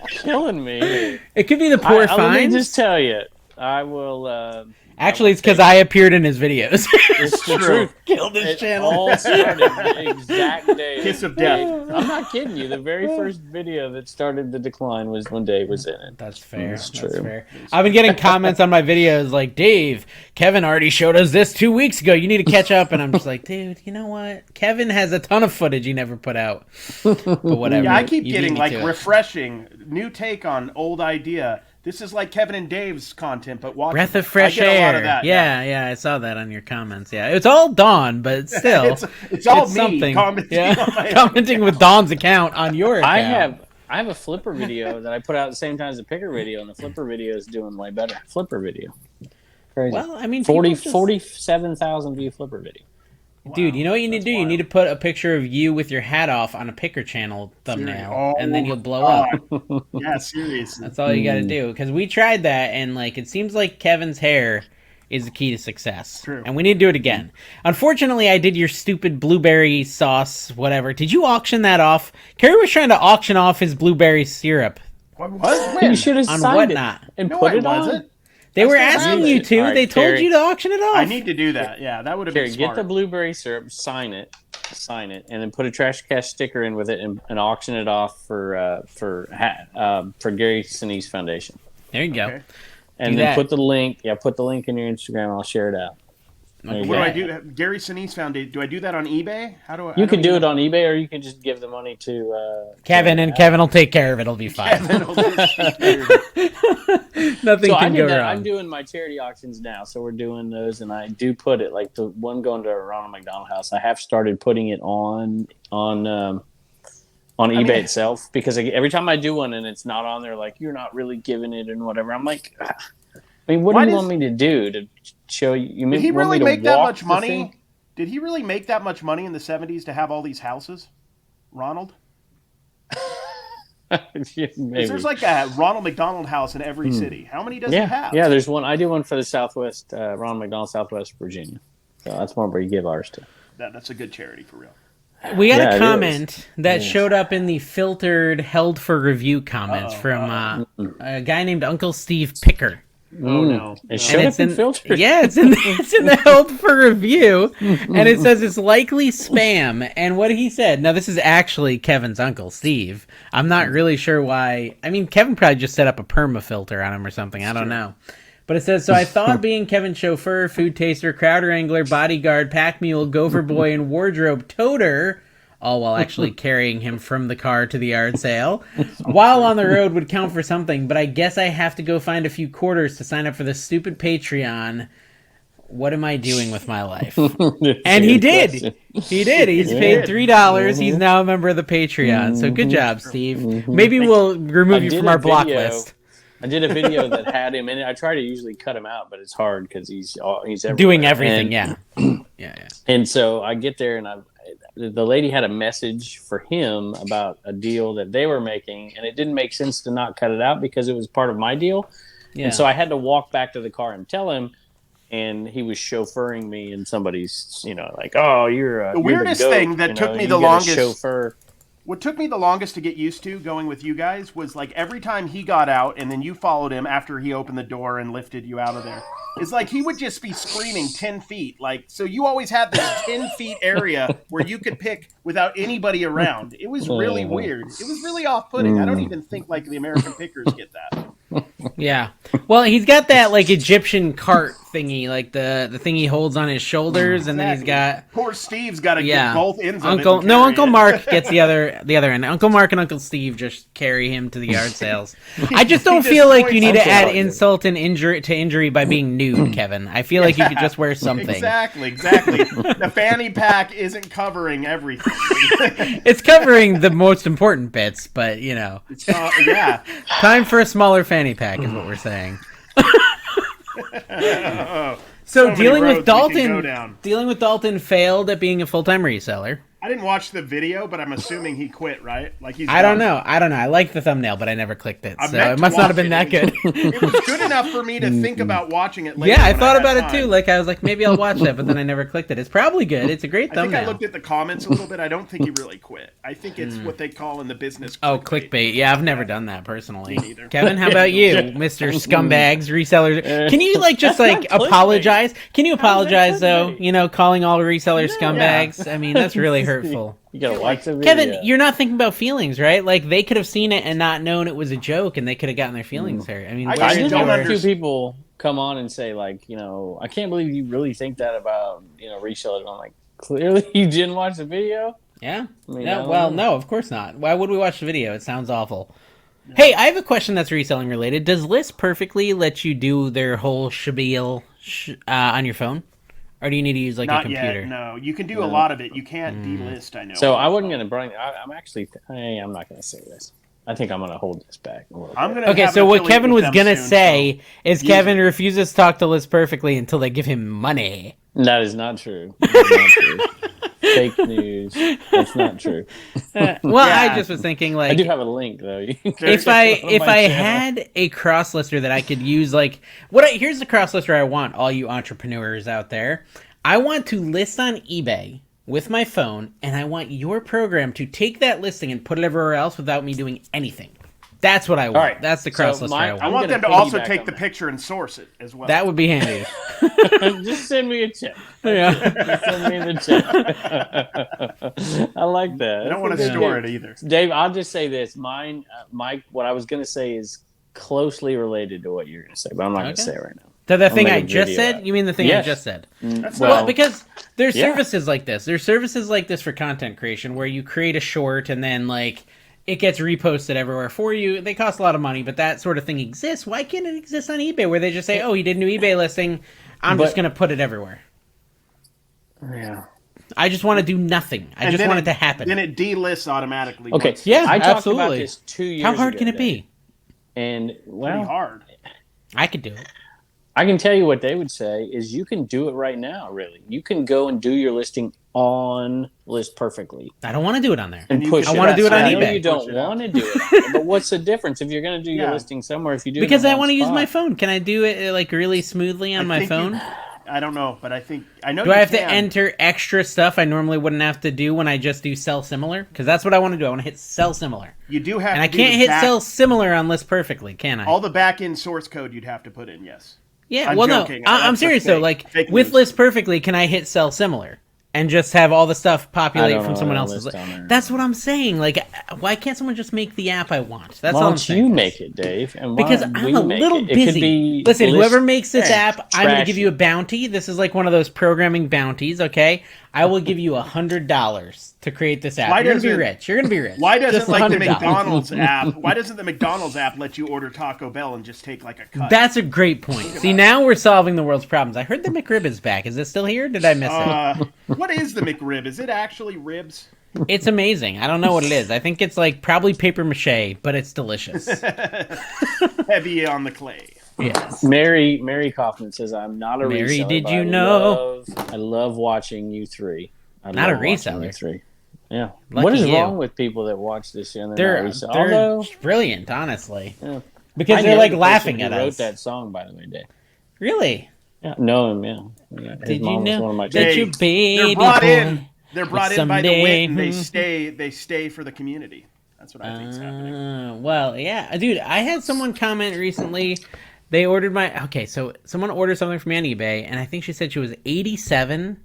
Killing me. It could be the poor Let finds. me just tell you, I will. Actually, it's because I appeared in his videos. It's the truth. Killed his It channel. all started the exact day. Kiss of death. I'm not kidding you. The very first video that started the decline was when Dave was in it. That's fair. That's That's true. fair. I've been getting comments on my videos like, Dave, Kevin already showed us this 2 weeks ago. You need to catch up. And I'm just like, dude, you know what? Kevin has a ton of footage he never put out. But whatever. Yeah, I keep You getting beat me like to it. refreshing new take on old idea. This is like Kevin and Dave's content, but watch Breath of fresh I get air. a lot of that. Yeah, I saw that on your comments. Yeah, it's all Dawn, but still, it's all me something. commenting on my commenting with Dawn's account on your account. I have a flipper video that I put out at the same time as the picker video, and the flipper video is doing way better. Flipper video. Crazy. Well, I mean, 47,000 view flipper video. Dude, you know what you need to do? You need to put a picture of you with your hat off on a picker channel thumbnail, and then you'll blow up. Yeah, seriously. That's all you got to do. Because we tried that, and like it seems like Kevin's hair is the key to success. True. And we need to do it again. Unfortunately, I did your stupid blueberry sauce, whatever. Did you auction that off? Kerry was trying to auction off his blueberry syrup. What was when? You should have On signed whatnot. it and No, put I it on. wasn't. They were still asking have you it. to. All right, They told Kerry. you to auction it off. I need to do that. Yeah, that would have been Here, smart. get the blueberry syrup, sign it, and then put a trash cash sticker in with it, and auction it off for Gary Sinise Foundation. There you go. Okay. And Do then that. put the link. Yeah, put the link in your Instagram. I'll share it out. There you What go. do I do? Gary Sinise Foundation. Do I do that on eBay? How do I? You can do it on eBay, or you can just give the money to Kevin, and Kevin will take care of it. It'll be fine. Nothing So I can did go that. wrong. I'm doing my charity auctions now, so we're doing those, and I do put it like the one going to Ronald McDonald House. I have started putting it on eBay itself, because every time I do one and it's not on there, like you're not really giving it and whatever. I'm like, I mean, what do you want me to do to show you? You Did he want really me to make that walk much the money? thing? Did he really make that much money in the 70s to have all these houses? Ronald? Yeah, 'Cause maybe. there's like a Ronald McDonald House in every city. How many does he have? Yeah, there's one. I do one for the Southwest, Ronald McDonald, Southwest Virginia. So that's one where you give ours to. That's a good charity for real. We got Yeah, a it comment that Yes. showed up in the filtered held for review comments from a guy named Uncle Steve Picker. Oh no. It showed up in filtered. Yeah, it's in the held for review, and it says it's likely spam. And what he said, now this is actually Kevin's Uncle Steve. I'm not really sure why. I mean, Kevin probably just set up a perma filter on him or something. I don't know. But it says, so I thought being Kevin's chauffeur, food taster, crowd wrangler, bodyguard, pack mule, gopher boy, and wardrobe toter, all while actually carrying him from the car to the yard sale, while on the road would count for something. But I guess I have to go find a few quarters to sign up for this stupid Patreon. What am I doing with my life? And he did. He did. He's paid $3. He's now a member of the Patreon. So good job, Steve. Maybe we'll remove you from our block list. I did a video that had him in it. I try to usually cut him out, but it's hard because he's everywhere. Doing everything, And- yeah. And so I get there, and the lady had a message for him about a deal that they were making, and it didn't make sense to not cut it out because it was part of my deal. Yeah. And so I had to walk back to the car and tell him, and he was chauffeuring me, and somebody's, like, oh, you're The weirdest goat, thing that took me you the get a longest- chauffeur. What took me the longest to get used to going with you guys was like every time he got out and then you followed him after he opened the door and lifted you out of there. It's like he would just be screaming 10 feet. Like, so you always had this 10 feet area where you could pick without anybody around. It was really weird. It was really off-putting. I don't even think like the American pickers get that. Yeah. Well, he's got that like Egyptian cart thingy, like the thing he holds on his shoulders, and then he's got Poor Steve's got to get both ends of it. Uncle and carry Uncle it. Mark gets the other end. Uncle Mark and Uncle Steve just carry him to the yard sales. I just don't He feel just like you points need to Uncle add Mark. insult and injury by being nude, Kevin. I feel like you could just wear something. Exactly. The fanny pack isn't covering everything. It's covering the most important bits, but Yeah. time for a smaller fanny pack is what we're saying. So many dealing roads with we can go down. Dalton failed at being a full-time reseller. I didn't watch the video, but I'm assuming he quit, right? Like he's. I don't know. I liked the thumbnail, but I never clicked it, so it must not have been that good. It was good enough for me to think about watching it later. Yeah, I thought about it too. Like I was like, maybe I'll watch that, but then I never clicked it. It's probably good. It's a great thumbnail. I think I looked at the comments a little bit. I don't think he really quit. I think it's what they call in the business. Clickbait. Yeah, I've never done that personally. Me neither. Kevin, how about you, Mr. Scumbags, resellers? Can you just apologize? Can you apologize though? You know, calling all resellers scumbags. I mean, that's really hurtful. You gotta watch the video. Kevin, you're not thinking about feelings, right? Like they could have seen it and not known it was a joke, and they could have gotten their feelings hurt. I mean, I did have a few people come on and say, like, I can't believe you really think that about resellers. I'm like, clearly you didn't watch the video. Yeah. No, of course not. Why would we watch the video? It sounds awful. No. Hey, I have a question that's reselling related. Does List Perfectly let you do their whole spiel on your phone? Or do you need to use a computer? Yet, no. You can do a lot of it. You can't delist, I know. So I wasn't going to bring... I'm not going to say this. I think I'm going to hold this back a little bit. Okay, so what Kevin was going to say is Kevin refuses to talk to List Perfectly until they give him money. That is not true. That is not true. Fake news. That's not true. I just was thinking, like... I do have a link, though. If I had a cross-lister that I could use, here's the cross-lister I want, all you entrepreneurs out there. I want to list on eBay with my phone, and I want your program to take that listing and put it everywhere else without me doing anything. That's what I want. Right. That's the cross-lister I want. I want them to also take the picture and source it as well. That would be handy. Just send me a check. Yeah. Just send me the check. I like that. I don't want to store it either. Dave, I'll just say this. Mine, what I was going to say is closely related to what you're going to say, but I'm not going to say it right now. The thing I just said? You mean the thing I just said? Well, because there's services like this. There's services like this for content creation where you create a short and then, it gets reposted everywhere for you. They cost a lot of money, but that sort of thing exists. Why can't it exist on eBay where they just say, oh, he did a new eBay listing. I'm just going to put it everywhere. Yeah. I just want to do nothing. I just want it to happen. Then it delists automatically. Okay. Yeah, I talked absolutely. about this 2 years ago. How hard can it be? And, pretty hard. I could do it. I can tell you what they would say is you can do it right now, really. You can go and do your listing on List Perfectly. I don't want to do it on there. And push I want to do it on eBay. I know you don't want to do it on there, but what's the difference if you're going to do your listing somewhere if you do it because I want to use my phone. Can I do it really smoothly on my phone? I don't know, but I know. Do I have to enter extra stuff I normally wouldn't have to do when I just do sell similar? Because that's what I want to do. I want to hit sell similar. You do have, and I can't hit sell similar on List Perfectly, can I? All the back end source code you'd have to put in, yes. Yeah, I'm serious though. With List Perfectly, can I hit sell similar and just have all the stuff populate from someone else's? That's what I'm saying. Why can't someone just make the app I want? That's all I'm saying. Why don't you make it, Dave? And because I'm a little busy. Listen, whoever makes this app, I'm going to give you a bounty. This is like one of those programming bounties, okay? I will give you $100 to create this app. You're going to be rich. You're going to be rich. Why doesn't the McDonald's app? Why doesn't the McDonald's app let you order Taco Bell and just take a cut? That's a great point. See, now we're solving the world's problems. I heard the McRib is back. Is it still here? Did I miss it? What is the McRib? Is it actually ribs? It's amazing. I don't know what it is. I think it's probably paper mache, but it's delicious. Heavy on the clay. Yes. Mary Kaufman says, "I'm not a reseller. Mary, did you know? I love watching you three. Not a reseller. Three. Yeah. Lucky what is you. wrong with people that watch this and they're brilliant, honestly. Yeah. Because they're laughing at us. Wrote that song, by the way, Dave. Really? Yeah. Know him. Yeah. Did you know that your baby They're brought in by the wit, and they stay for the community. That's what I think is happening. Well, yeah, dude. I had someone comment recently. They ordered so someone ordered something from me on eBay, and I think she said she was 87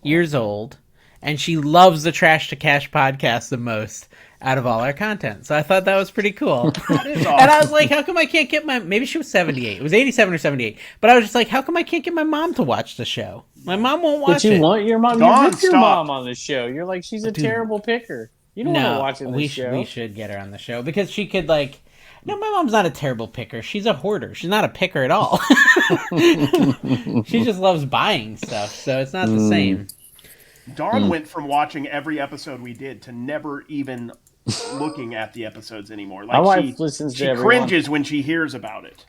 years old, and she loves the Trash to Cash podcast the most out of all our content. So I thought that was pretty cool. That is awesome. And I was like, how come I can't get maybe she was 78. It was 87 or 78. But I was just like, how come I can't get my mom to watch the show? My mom won't watch it. But you want your mom. You put your mom on the show. You're like, she's a terrible picker. You don't want to watch this show. We should get her on the show because she could no, my mom's not a terrible picker. She's a hoarder. She's not a picker at all. She just loves buying stuff, so it's not the same. Dawn went from watching every episode we did to never even looking at the episodes anymore. My wife listens to she cringes when she hears about it.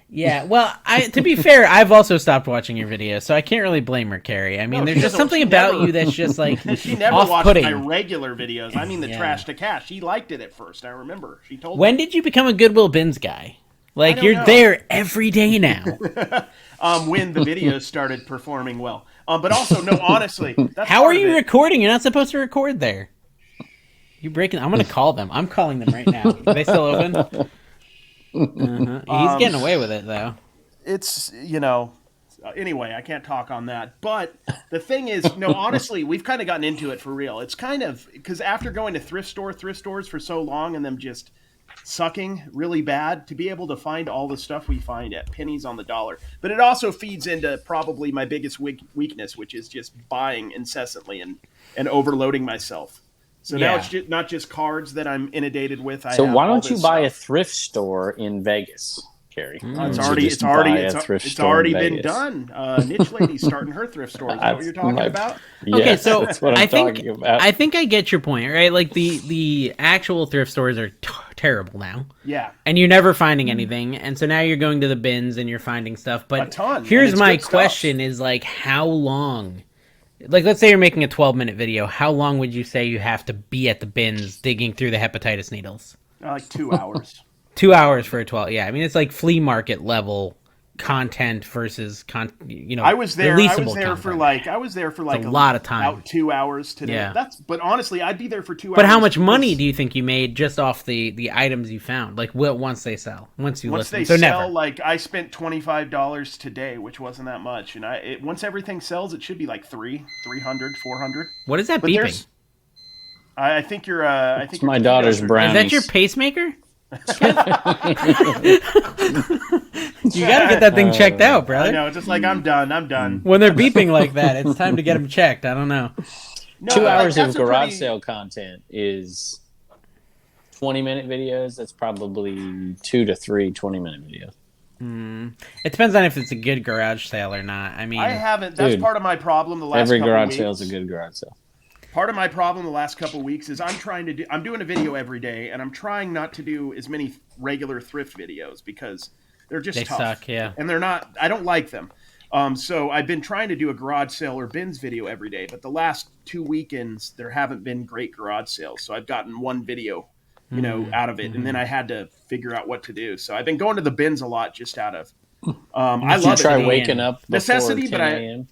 Yeah, well, to be fair, I've also stopped watching your videos, so I can't really blame her, Carrie. I mean, there's just something about you that's just like she never off-putting. watched my regular videos. I mean, the trash to cash. She liked it at first. I remember she told When me. did you become a Goodwill Bins guy? Like you're there every day now. When the videos started performing well, but also no, honestly, that's how are you recording? You're not supposed to record there. You breaking? I'm gonna call them. I'm calling them right now. Are they still open? He's getting away with it though. It's anyway, I can't talk on that. But the thing is, no, honestly, we've kind of gotten into it for real. It's kind of because after going to thrift stores for so long and them just sucking really bad, to be able to find all the stuff we find at pennies on the dollar. But it also feeds into probably my biggest weakness, which is just buying incessantly and overloading myself. So now it's not just cards that I'm inundated with. So why don't you buy a thrift store in Vegas, Carrie? It's already been done. Niche Lady's starting her thrift store. Is that what you're talking about? Okay, so that's what I'm talking about. I think I get your point, right? Like the actual thrift stores are terrible now. Yeah. And you're never finding anything, and so now you're going to the bins and you're finding stuff. But a ton. Here's my question: is like how long? Like, let's say you're making a 12-minute video. How long would you say you have to be at the bins digging through the hepatitis needles? Like 2 hours. 2 hours for a 12. Yeah, I mean, it's like flea market level content versus I was there for like a lot of time. About 2 hours today. Yeah. But honestly, I'd be there for 2 hours. But how much money do you think you made just off the items you found? Like once they sell, once they sell, never. Like I spent $25 today, which wasn't that much, and once everything sells, it should be like 300, 400. What is that beeping? I think you're. I think it's my daughter's brownies. Is that your pacemaker? You gotta get that thing checked out, brother. I know, just like I'm done. When they're beeping like that, it's time to get them checked. I don't know. 2 hours of garage sale content is 20-minute videos. That's probably 2 to 3 20-minute videos. It depends on if it's a good garage sale or not. I mean, I haven't. That's part of my problem. Every garage sale is a good garage sale. Part of my problem the last couple of weeks is I'm doing a video every day, and I'm trying not to do as many regular thrift videos because they're just tough. They suck, yeah. And they're not. I don't like them. So I've been trying to do a garage sale or bins video every day, but the last 2 weekends there haven't been great garage sales. So I've gotten one video, out of it, and then I had to figure out what to do. So I've been going to the bins a lot just out of. I love try waking up before necessity, 10 but a.m.?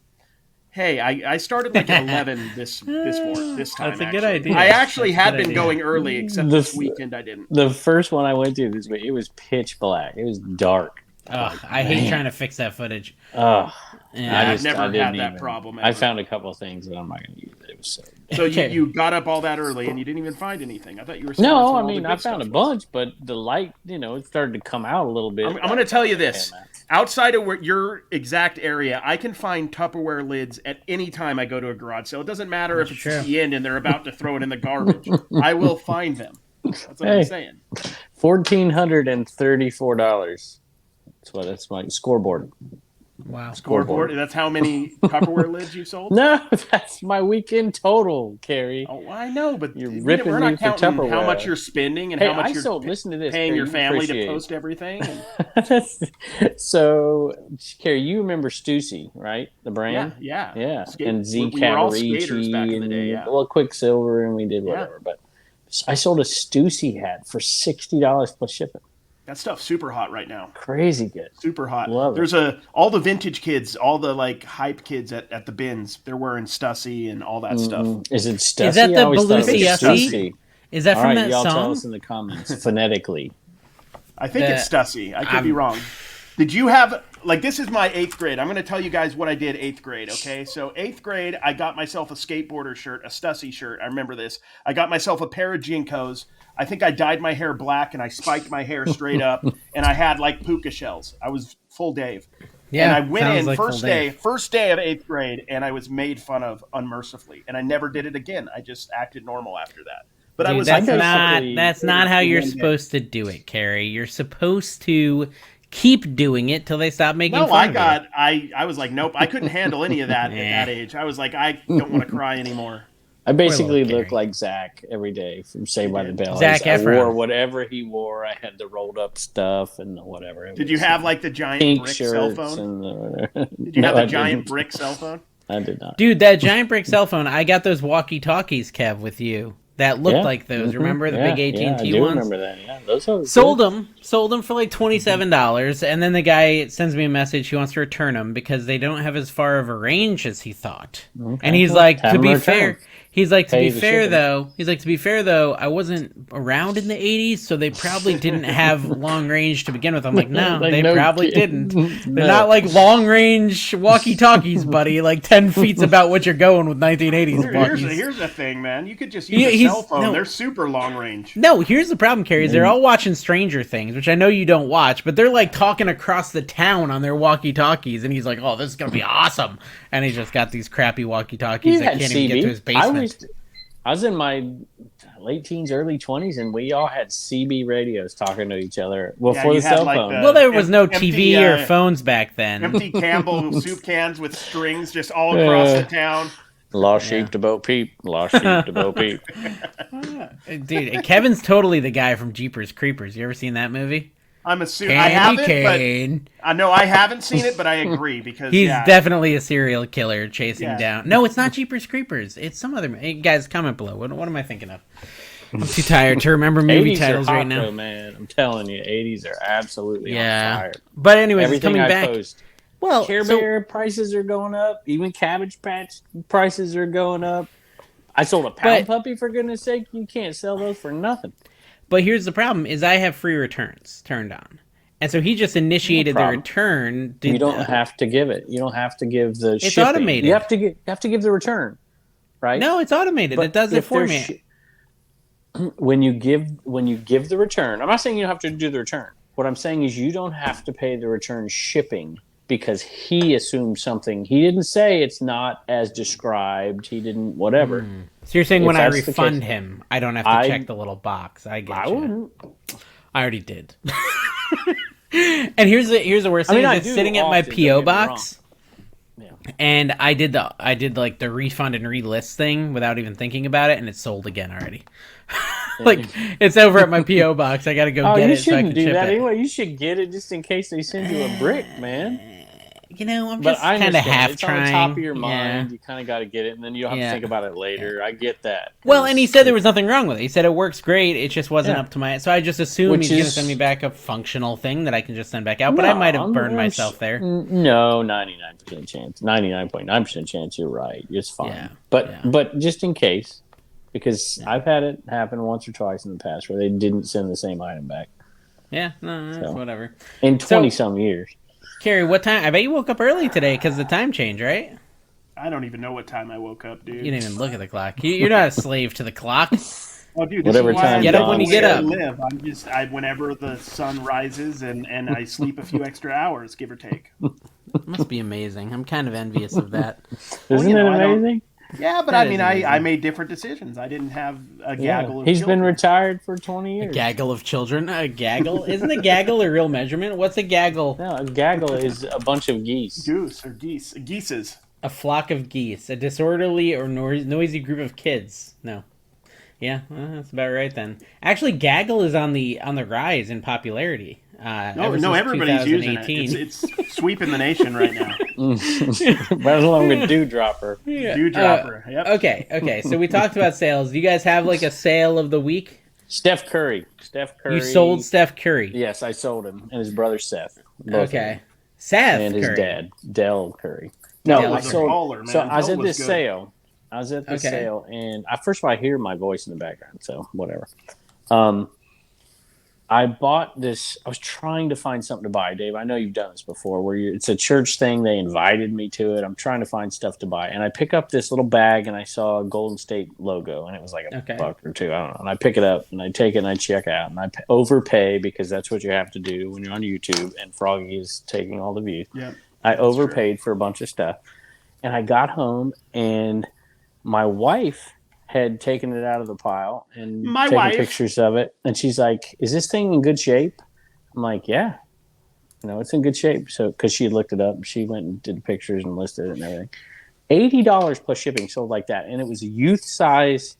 Hey, I started like at 11 this time. That's a good idea. I actually had been going early, except this weekend I didn't. The first one I went to this week, it was pitch black. It was dark. I hate trying to fix that footage. I've never had that problem. Ever. I found a couple of things that I'm not going to use. It was so you got up all that early and you didn't even find anything. I thought you were. No, I mean I found a bunch, but the light, it started to come out a little bit. I'm going to tell you this. Outside of your exact area, I can find Tupperware lids at any time I go to a garage sale. It doesn't matter if it's at the end and they're about to throw it in the garbage. I will find them. That's what I'm saying. $1,434. That's my scoreboard. Wow. Scoreboard? That's how many Tupperware lids you sold? No, that's my weekend total, Carrie. Oh, I know, but you're ripping we're me not for counting Tupperware. How much you're spending and how much listen to this, paying Carrie, your family to post everything. So, Carrie, you remember Stussy, right? The brand? Yeah. And Z we were all skaters back in the day, Well, Quicksilver, and we did whatever. But I sold a Stussy hat for $60 plus shipping. That stuff's super hot right now. Crazy good. Super hot. Love There's all the vintage kids, all the hype kids at the bins. They're wearing Stussy and all that stuff. Is it Stussy? Is that the Belushi? Is that from that y'all song? Tell us in the comments phonetically. I think it's Stussy. I could be wrong. Did you have this is my 8th grade. I'm going to tell you guys what I did 8th grade, okay? So 8th grade, I got myself a skateboarder shirt, a Stussy shirt. I remember this. I got myself a pair of Jinkos. I think I dyed my hair black and I spiked my hair straight up and I had puka shells. I was full Dave. Yeah, and I went in first day of 8th grade and I was made fun of unmercifully. And I never did it again. I just acted normal after that. But Dude, that's not how you're supposed to do it, Carrie. You're supposed to keep doing it till they stop making fun of it. I was like, nope, I couldn't handle any of that at that age. I was like, I don't want to cry anymore. I basically Gary. look like Zach every day from Saved by the Bell. Zac I Efron. wore whatever he wore. I had the rolled up stuff and whatever. Did you have like the giant pink brick cell shirts phone? and Did you have the giant brick cell phone? I did not. Dude, that giant brick cell phone, I got those walkie-talkies, Kev, with you. That looked like those. Remember the big AT&T ones? I do remember that. Yeah, those are Sold them for like $27, and then the guy sends me a message. He wants to return them because they don't have as far of a range as he thought. Okay. And he's like, to be fair, I wasn't around in the 80s, so they probably didn't have long range to begin with. I'm like, no, Like, they no probably kidding. didn't. They're not like long range walkie-talkies, buddy. Like 10 feet's about what you're going with 1980s walkies. Here's the thing, man. You could just use a cell phone. They're super long range. No, here's the problem, Carrie, is they're all watching Stranger Things, which I know you don't watch, but they're like talking across the town on their walkie-talkies, and he's like, oh, this is going to be awesome. And he's just got these crappy walkie-talkies that can't even get to his basement. I was in my late teens, early 20s, and we all had CB radios talking to each other before the cell phone. Well, there was no TV or phones back then. Empty Campbell soup cans with strings just all across the town. Lost sheep to Bo Peep. Lost sheep to Bo Peep. Dude, Kevin's totally the guy from Jeepers Creepers. You ever seen that movie? I'm assuming I haven't, but I know I haven't seen it, but I agree because he's definitely a serial killer chasing down. No, it's not Jeepers Creepers. It's some other. Hey, guys, comment below. What am I thinking of? I'm too tired to remember movie titles right now. Man, I'm telling you, 80s are absolutely on fire. But anyways, everything coming back. Well, Care Bear prices are going up. Even Cabbage Patch prices are going up. I sold a pound puppy, for goodness sake. You can't sell those for nothing. But here's the problem: is I have free returns turned on, and so he just initiated the return. You don't have to give it. You don't have to give the shipping. It's automated. You have to give the return, right? No, it's automated. It does it for me. When you give the return, I'm not saying you don't have to do the return. What I'm saying is you don't have to pay the return shipping because he assumed something. He didn't say it's not as described. He didn't whatever. So you're saying when I refund him, I don't have to check the little box. I get you. Wouldn't. I already did. And here's the worst thing. It's sitting at my PO box. Yeah. And I did like the refund and relist thing without even thinking about it, and it's sold again already. Like it's over at my PO box. I got to go get it so I can ship it. Anyway, you should get it just in case they send you a brick, man. You know, I'm just kind of half trying. It's on the top of your mind. You kind of got to get it, and then you don't have to think about it later. I get that. Well, and he said there was nothing wrong with it. He said it works great. It just wasn't up to my... So I just assumed he's going to send me back a functional thing that I can just send back out. But I might have burned myself there. No, 99% chance. 99.9% chance you're right. It's fine. Yeah. But just in case, because I've had it happen once or twice in the past where they didn't send the same item back. Yeah, no, whatever. In 20-some years. Carrie, what time? I bet you woke up early today because the time change, right? I don't even know what time I woke up, dude. You didn't even look at the clock. You're not a slave to the clock. Oh, dude, whatever time. Get up when you get up. I'm whenever the sun rises and I sleep a few extra hours, give or take. It must be amazing. I'm kind of envious of that. Isn't it amazing? Yeah, but I made different decisions. I didn't have a gaggle of children. He's been retired for 20 years. A gaggle of children? A gaggle? Isn't a gaggle a real measurement? What's a gaggle? No, a gaggle is a bunch of geese. Goose or geese. Geeses. A flock of geese. A disorderly or noisy group of kids. No. Yeah, well, that's about right then. Actually, gaggle is on the rise in popularity. Everybody's using it. It's sweeping the nation right now. Right along with Dewdropper. Yeah. Dewdropper. Yep. Okay. So we talked about sales. Do you guys have like a sale of the week? Steph Curry. You sold Steph Curry. Yes, I sold him, and his brother Seth. Okay. Seth and Curry. His dad, Del Curry. No, I sold. Baller, so I was at this sale. Sale, and first of all, I hear my voice in the background, so whatever. I bought this. I was trying to find something to buy, Dave. I know you've done this before, where it's a church thing. They invited me to it. I'm trying to find stuff to buy, and I pick up this little bag, and I saw a Golden State logo, and it was like a buck or two. I don't know. And I pick it up, and I take it, and I check out, and I overpay because that's what you have to do when you're on YouTube, and Froggy is taking all the views. Yeah, I overpaid for a bunch of stuff, and I got home, and my wife had taken it out of the pile and taken pictures of it. And she's like, is this thing in good shape? I'm like, yeah, it's in good shape. So, cause she had looked it up, she went and did pictures and listed it and everything. $80 plus shipping sold like that, and it was a youth size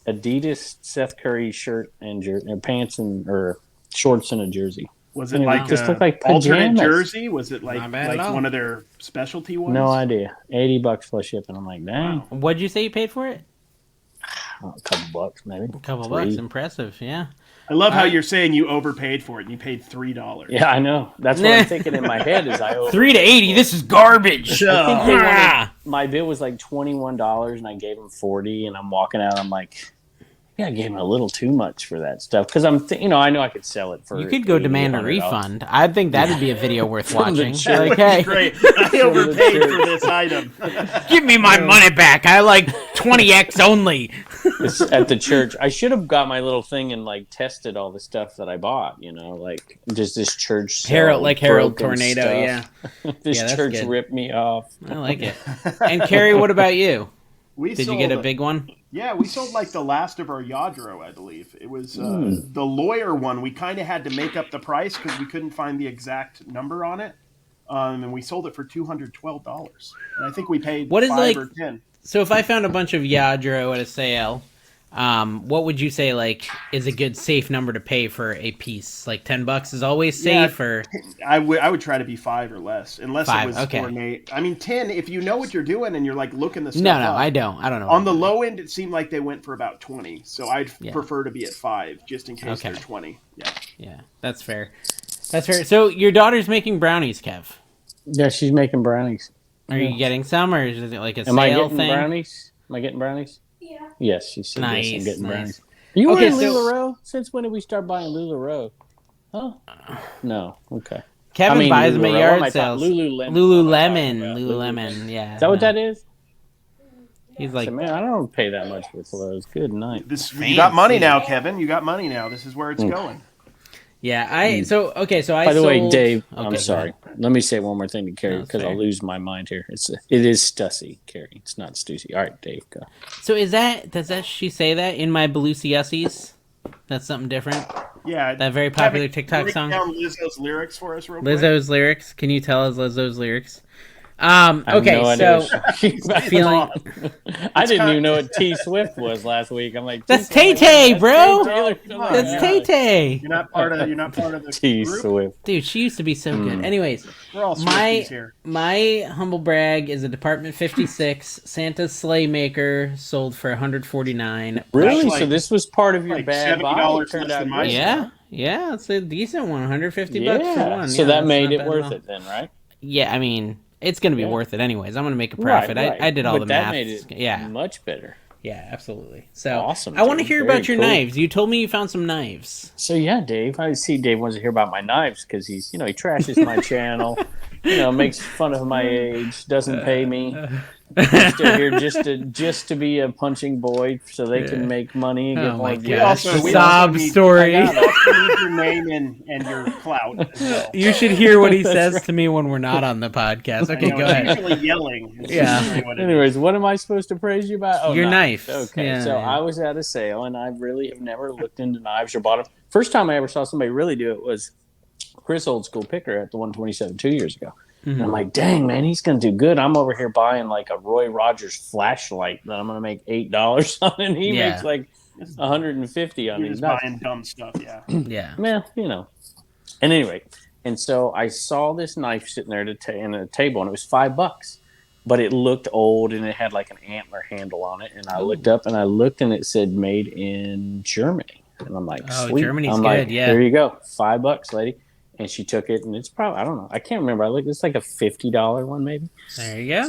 Adidas Seth Curry shirt and pants or shorts and a jersey. Was it like just looked like alternate pajamas. jersey? Was it like all. one of their specialty ones? No idea. $80 plus shipping. I'm like, dang. Wow. What'd you say you paid for it? A couple bucks, maybe. A couple bucks. Impressive. Yeah. I love how you're saying you overpaid for it and you paid $3. Yeah, I know. That's what I'm thinking in my head is I overpaid. 3 to 80. This is garbage. I think they wanted, my bill was like $21 and I gave them $40, and I'm walking out. I'm like, yeah, I gave him a little too much for that stuff because I know I could sell it for. You could go demand a refund. I think that'd be a video worth watching. Like, hey, great! I overpaid for this item. Give me my money back. I like 20x only. It's at the church. I should have got my little thing and like tested all the stuff that I bought. Like does this church Harold Tornado? Stuff? Yeah, this church good. Ripped me off. I like it. And Carrie, what about you? Did you get a big one? Yeah, we sold like the last of our Yadro, I believe. It was the lawyer one. We kind of had to make up the price because we couldn't find the exact number on it. And we sold it for $212. And I think we paid $5 or $10. So if I found a bunch of Yadro at a sale, what would you say is a good safe number to pay for a piece? Like $10 is always safe, or I would try to be 5 or less, unless it was ornate. I mean, 10 if you know what you're doing and you're like looking the stuff up. I don't know. On the low end, it seemed like they went for about 20, so I'd prefer to be at 5 just in case they're 20. Yeah, that's fair. So your daughter's making brownies, Kev. Yeah, she's making brownies. Are you getting some, or is it like a Am I sale getting thing? brownies? Am I getting brownies? Yeah. Yes, she said nice, yes, I'm getting nice. brownies. Are you wearing LuLaRoe? Since when did we start buying LuLaRoe? Huh? No. Okay. Kevin buys them at yard sales. Lululemon. Yeah. Is that what that is? He's like, man, I don't pay that much for clothes. Good night. You got money now, Kevin. You got money now. This is where it's going. Yeah, By the way, Dave, I'm sorry. Let me say one more thing to Carrie because I'll lose my mind here. It is Stussy, Carrie. It's not Stussy. All right, Dave, go. So does she say that in my Belusiussies? That's something different? Yeah. That very popular TikTok song? Down Lizzo's lyrics for us real quick. Lizzo's lyrics? Can you tell us Lizzo's lyrics? I didn't even know what T Swift was last week. I'm like, that's Tay Tay, bro. That's Tay Tay. You're not part of the T group? Swift. Dude, she used to be so good. Anyways, we're all Swifties here. My humble brag is a Department 56 Santa's sleigh maker sold for $149. Really? So this was part of your bad $70 turned less out than mine. Yeah, it's a decent one. $150 for one. So that made it worth it then, right? Yeah, I mean, it's going to be worth it anyways. I'm going to make a profit. Right. I did all the math. That made it much better. Yeah, absolutely. So awesome. I want to hear about your knives. You told me you found some knives. So yeah, Dave. I see Dave wants to hear about my knives because he trashes my channel. Makes fun of my age. Doesn't pay me. I'm still here just to be a punching boy so they can make money. And get my more gosh, the sob story. We need your name and your clout as well. You should hear what he says to me when we're not on the podcast. Okay, go ahead. Usually yelling. Anyways, what am I supposed to praise you about? Oh, your knife. Okay, I was at a sale and I really have never looked into knives or bought them. First time I ever saw somebody really do it was Chris Old School Picker at the 127 2 years ago. Mm-hmm. And I'm like, dang, man, he's going to do good. I'm over here buying like a Roy Rogers flashlight that I'm going to make $8 on, and he makes like $150 on these buying dumb stuff, yeah. Yeah. Man, And anyway, and so I saw this knife sitting there in a table, and it was $5. But it looked old, and it had like an antler handle on it. And I looked up, and it said made in Germany. And I'm like, sweet. Germany's I'm good, like, yeah. There you go, $5, lady. And she took it, and it's probably, I don't know, I can't remember. It's like a $50 one, maybe. There you go.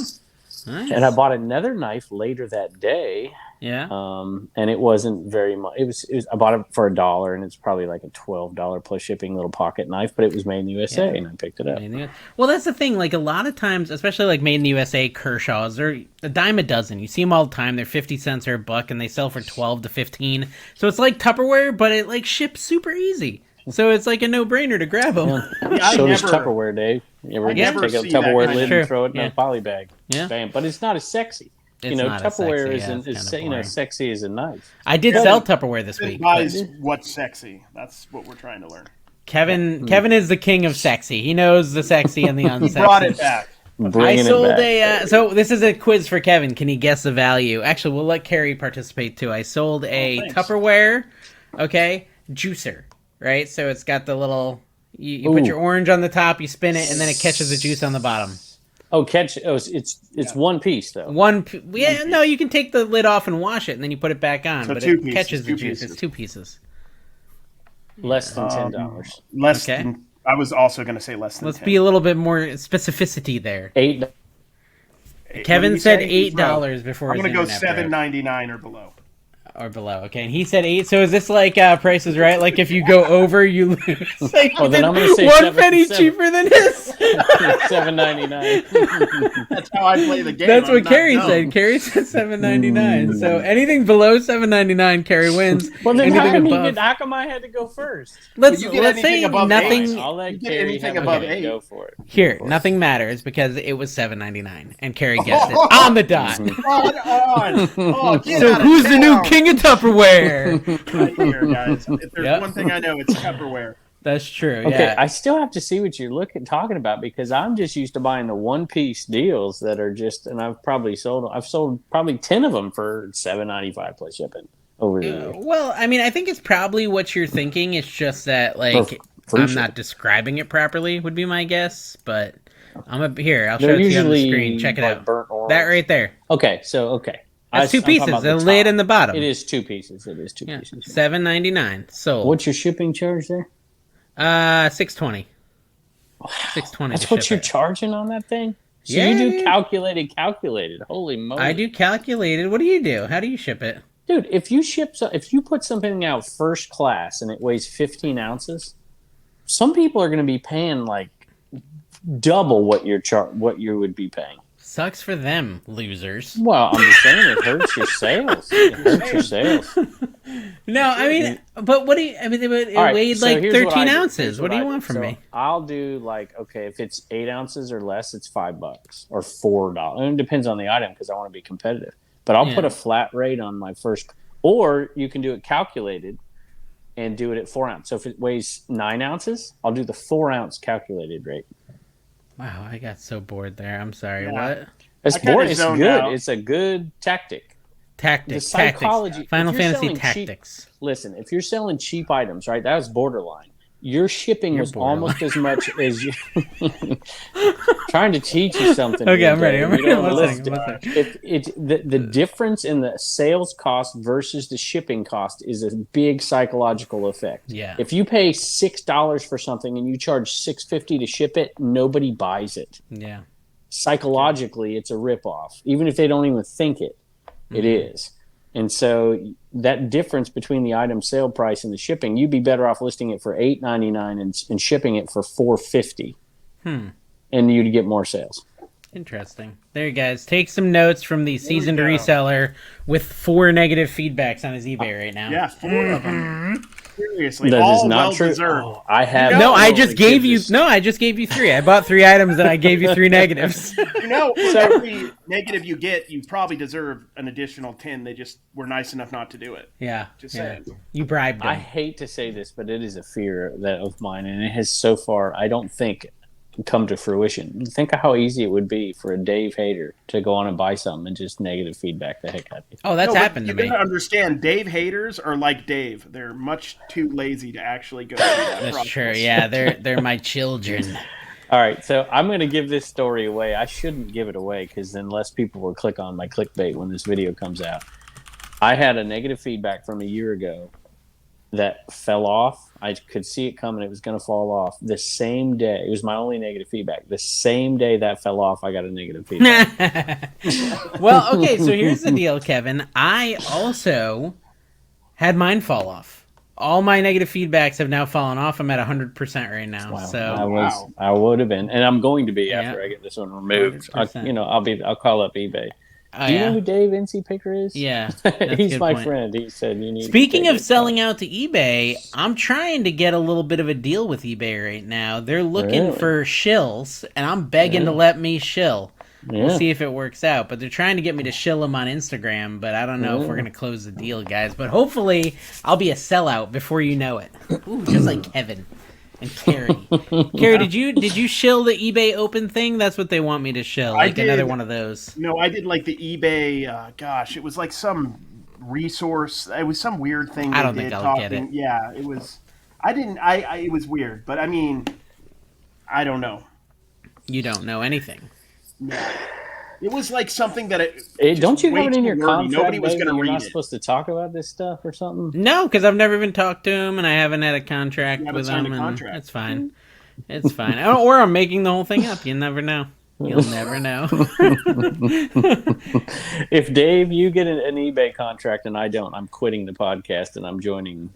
Nice. And I bought another knife later that day. Yeah. And it wasn't very much. It was. I bought it for $1, and it's probably like a $12 plus shipping little pocket knife, but it was made in the USA, and I picked it up. Well, that's the thing. Like a lot of times, especially like made in the USA Kershaws, they're a dime a dozen. You see them all the time. They're 50 cents or $1, and they sell for 12 to 15. So it's like Tupperware, but it like ships super easy. So it's like a no-brainer to grab them. So does Tupperware, Dave. You ever take a Tupperware lid and throw it in a poly bag? Yeah. Bam. But it's not as sexy. Tupperware isn't sexy as a knife. I did sell Tupperware this week. What's sexy? That's what we're trying to learn. Kevin is the king of sexy. He knows the sexy and the unsexy. He brought it back. Bringing sold it back. so this is a quiz for Kevin. Can he guess the value? Actually, we'll let Carrie participate too. I sold a Tupperware, juicer, right? So it's got the little, you put your orange on the top, you spin it, and then it catches the juice on the bottom. It's one piece though. No, you can take the lid off and wash it, and then you put it back on. So but two it pieces, catches the two juice. pieces. It's 2 pieces. Less than $10. Less than. I was also going to say less than. Let's 10. be a little bit more specificity there. $8. Kevin said $8 before. I'm going to go $7.99 or below. Or below, okay. And he said 8. So is this like Price is Right? Like if you go over, you lose. Like, then I'm going to say 1 penny cheaper than his. $7.99. That's how I play the game. That's what Carrie said. Carrie said $7.99. So anything below $7.99, Carrie wins. Well, then anything how come I had to go first? Let's say above nothing. I'll let Carrie above 8. Go for it. Here, nothing matters because it was $7.99, and Carrie guessed it on the dot. So who's the new king of Tupperware? Right here, guys. If there's one thing I know, it's Tupperware. That's true. Okay, yeah. I still have to see what you're talking about because I'm just used to buying the one-piece deals that are just, and I've sold probably 10 of them for $7.95 plus shipping over the year. Well, I mean, I think it's probably what you're thinking. It's just that I'm not describing it properly. Would be my guess, but I'm up here. I'll show it to you on the screen. Check it out. That right there. Okay. That's 2 pieces. The lid and the bottom. It is 2 pieces. Pieces. $7.99 sold. What's your shipping charge there? $6.20. Wow. $6.20. That's what you're charging on that thing? So you do calculated. Holy moly. I do calculated. What do you do? How do you ship it? Dude, if you put something out first class and it weighs 15 ounces, some people are going to be paying like double what you would be paying. Sucks for them, losers. Well, I'm just saying it hurts your sales. No, I mean, but what do you? I mean, it weighed like 13 ounces. What do you want from me? I'll do if it's 8 ounces or less, it's $5 or $4. And it depends on the item because I want to be competitive. But I'll put a flat rate on my first, or you can do it calculated and do it at 4 ounces. So if it weighs 9 ounces, I'll do the 4 ounce calculated rate. Wow, I got so bored there. I'm sorry. Yeah. What? It's boring. It's good. Out. It's a good tactic. The psychology. Final Fantasy tactics. Listen, if you're selling cheap items, right? That was borderline. Your shipping was almost as much as you. Trying to teach you something. Okay, I'm ready. I'm listening. The difference in the sales cost versus the shipping cost is a big psychological effect. Yeah. If you pay $6 for something and you charge $6.50 to ship it, nobody buys it. Yeah. Psychologically, it's a ripoff. Even if they don't even think it, it is. And so that difference between the item sale price and the shipping, you'd be better off listing it for $8.99 and shipping it for $4.50. And you'd get more sales. Interesting. There you guys. Take some notes from the seasoned reseller with 4 negative feedbacks on his eBay right now. Yeah, 4 of them. Seriously, that all is not well true. deserved. Oh, I have. No, I just gave you. No, I just gave you 3. I bought 3 items and I gave you 3 negatives. Every negative you get, you probably deserve an additional 10. They just were nice enough not to do it. Yeah, just saying. You bribed them. I hate to say this, but it is a fear of mine, and it has so far, I don't think, come to fruition. Think of how easy it would be for a Dave hater to go on and buy something and just negative feedback the heck out of you. Oh, that's happened to me. You gotta understand, Dave haters are like Dave. They're much too lazy to actually go through that That's process. true. Yeah, they're my children. All right, so I'm going to give this story away. I shouldn't give it away because then less people will click on my clickbait when this video comes out. I had a negative feedback from a year ago that fell off. I could see it coming. It was going to fall off the same day. It was my only negative feedback. The same day that fell off, I got a negative feedback. Well, okay, so here's the deal, Kevin. I also had mine fall off. All my negative feedbacks have now fallen off. I'm at 100% right now. Wow. So I would have been, and I'm going to be after I get this one removed. I'll call up eBay. Do you know who Dave NC Picker is? Yeah. He's my friend. He said you need. Speaking of selling out to eBay, I'm trying to get a little bit of a deal with eBay right now. They're looking for shills, and I'm begging to let me shill. Yeah. We'll see if it works out. But they're trying to get me to shill them on Instagram, but I don't know if we're going to close the deal, guys. But hopefully, I'll be a sellout before you know it. Ooh, just like Kevin. And Carrie. Carrie, did you shill the eBay open thing? That's what they want me to shill. Like another one of those. No, I did like the eBay. It was like some resource. It was some weird thing. I don't think I'll get it. Yeah, it was. I didn't. It was weird, but I mean, I don't know. You don't know anything. No. It was like something that don't you have it in your contract? Nobody was going to read it. You're not supposed to talk about this stuff or something? No, because I've never even talked to him, and I haven't had a contract with him. It's fine. It's fine. Or I'm making the whole thing up. You never know. You'll never know. If Dave, you get an eBay contract and I don't, I'm quitting the podcast and I'm joining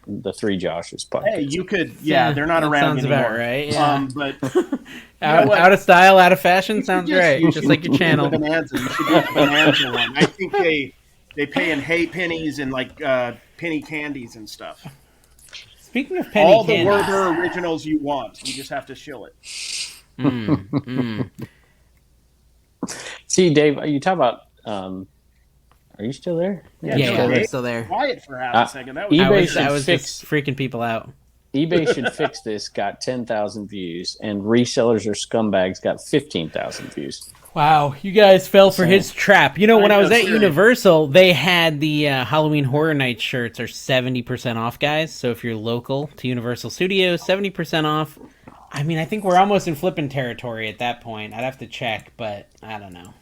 the Three Joshes podcast. Hey, you could. Yeah, they're not around sounds anymore. About right. Yeah. But out of style, out of fashion sounds right. Just like your channel. You should do the Bonanza one. I think they pay in hay pennies and like penny candies and stuff. Speaking of penny candies, all the Werther originals you want, you just have to shill it. See, Dave, you talk about. Are you still there? Yeah, I'm still there. Quiet for half a second. That was I was just freaking people out. eBay should fix this. Got 10,000 views, and resellers or scumbags got 15,000 views. Wow, you guys fell for his trap. You know, when I was at Universal, they had the Halloween Horror Nights shirts are 70% off, guys. So if you're local to Universal Studios, 70% off. I mean, I think we're almost in flipping territory at that point. I'd have to check, but I don't know.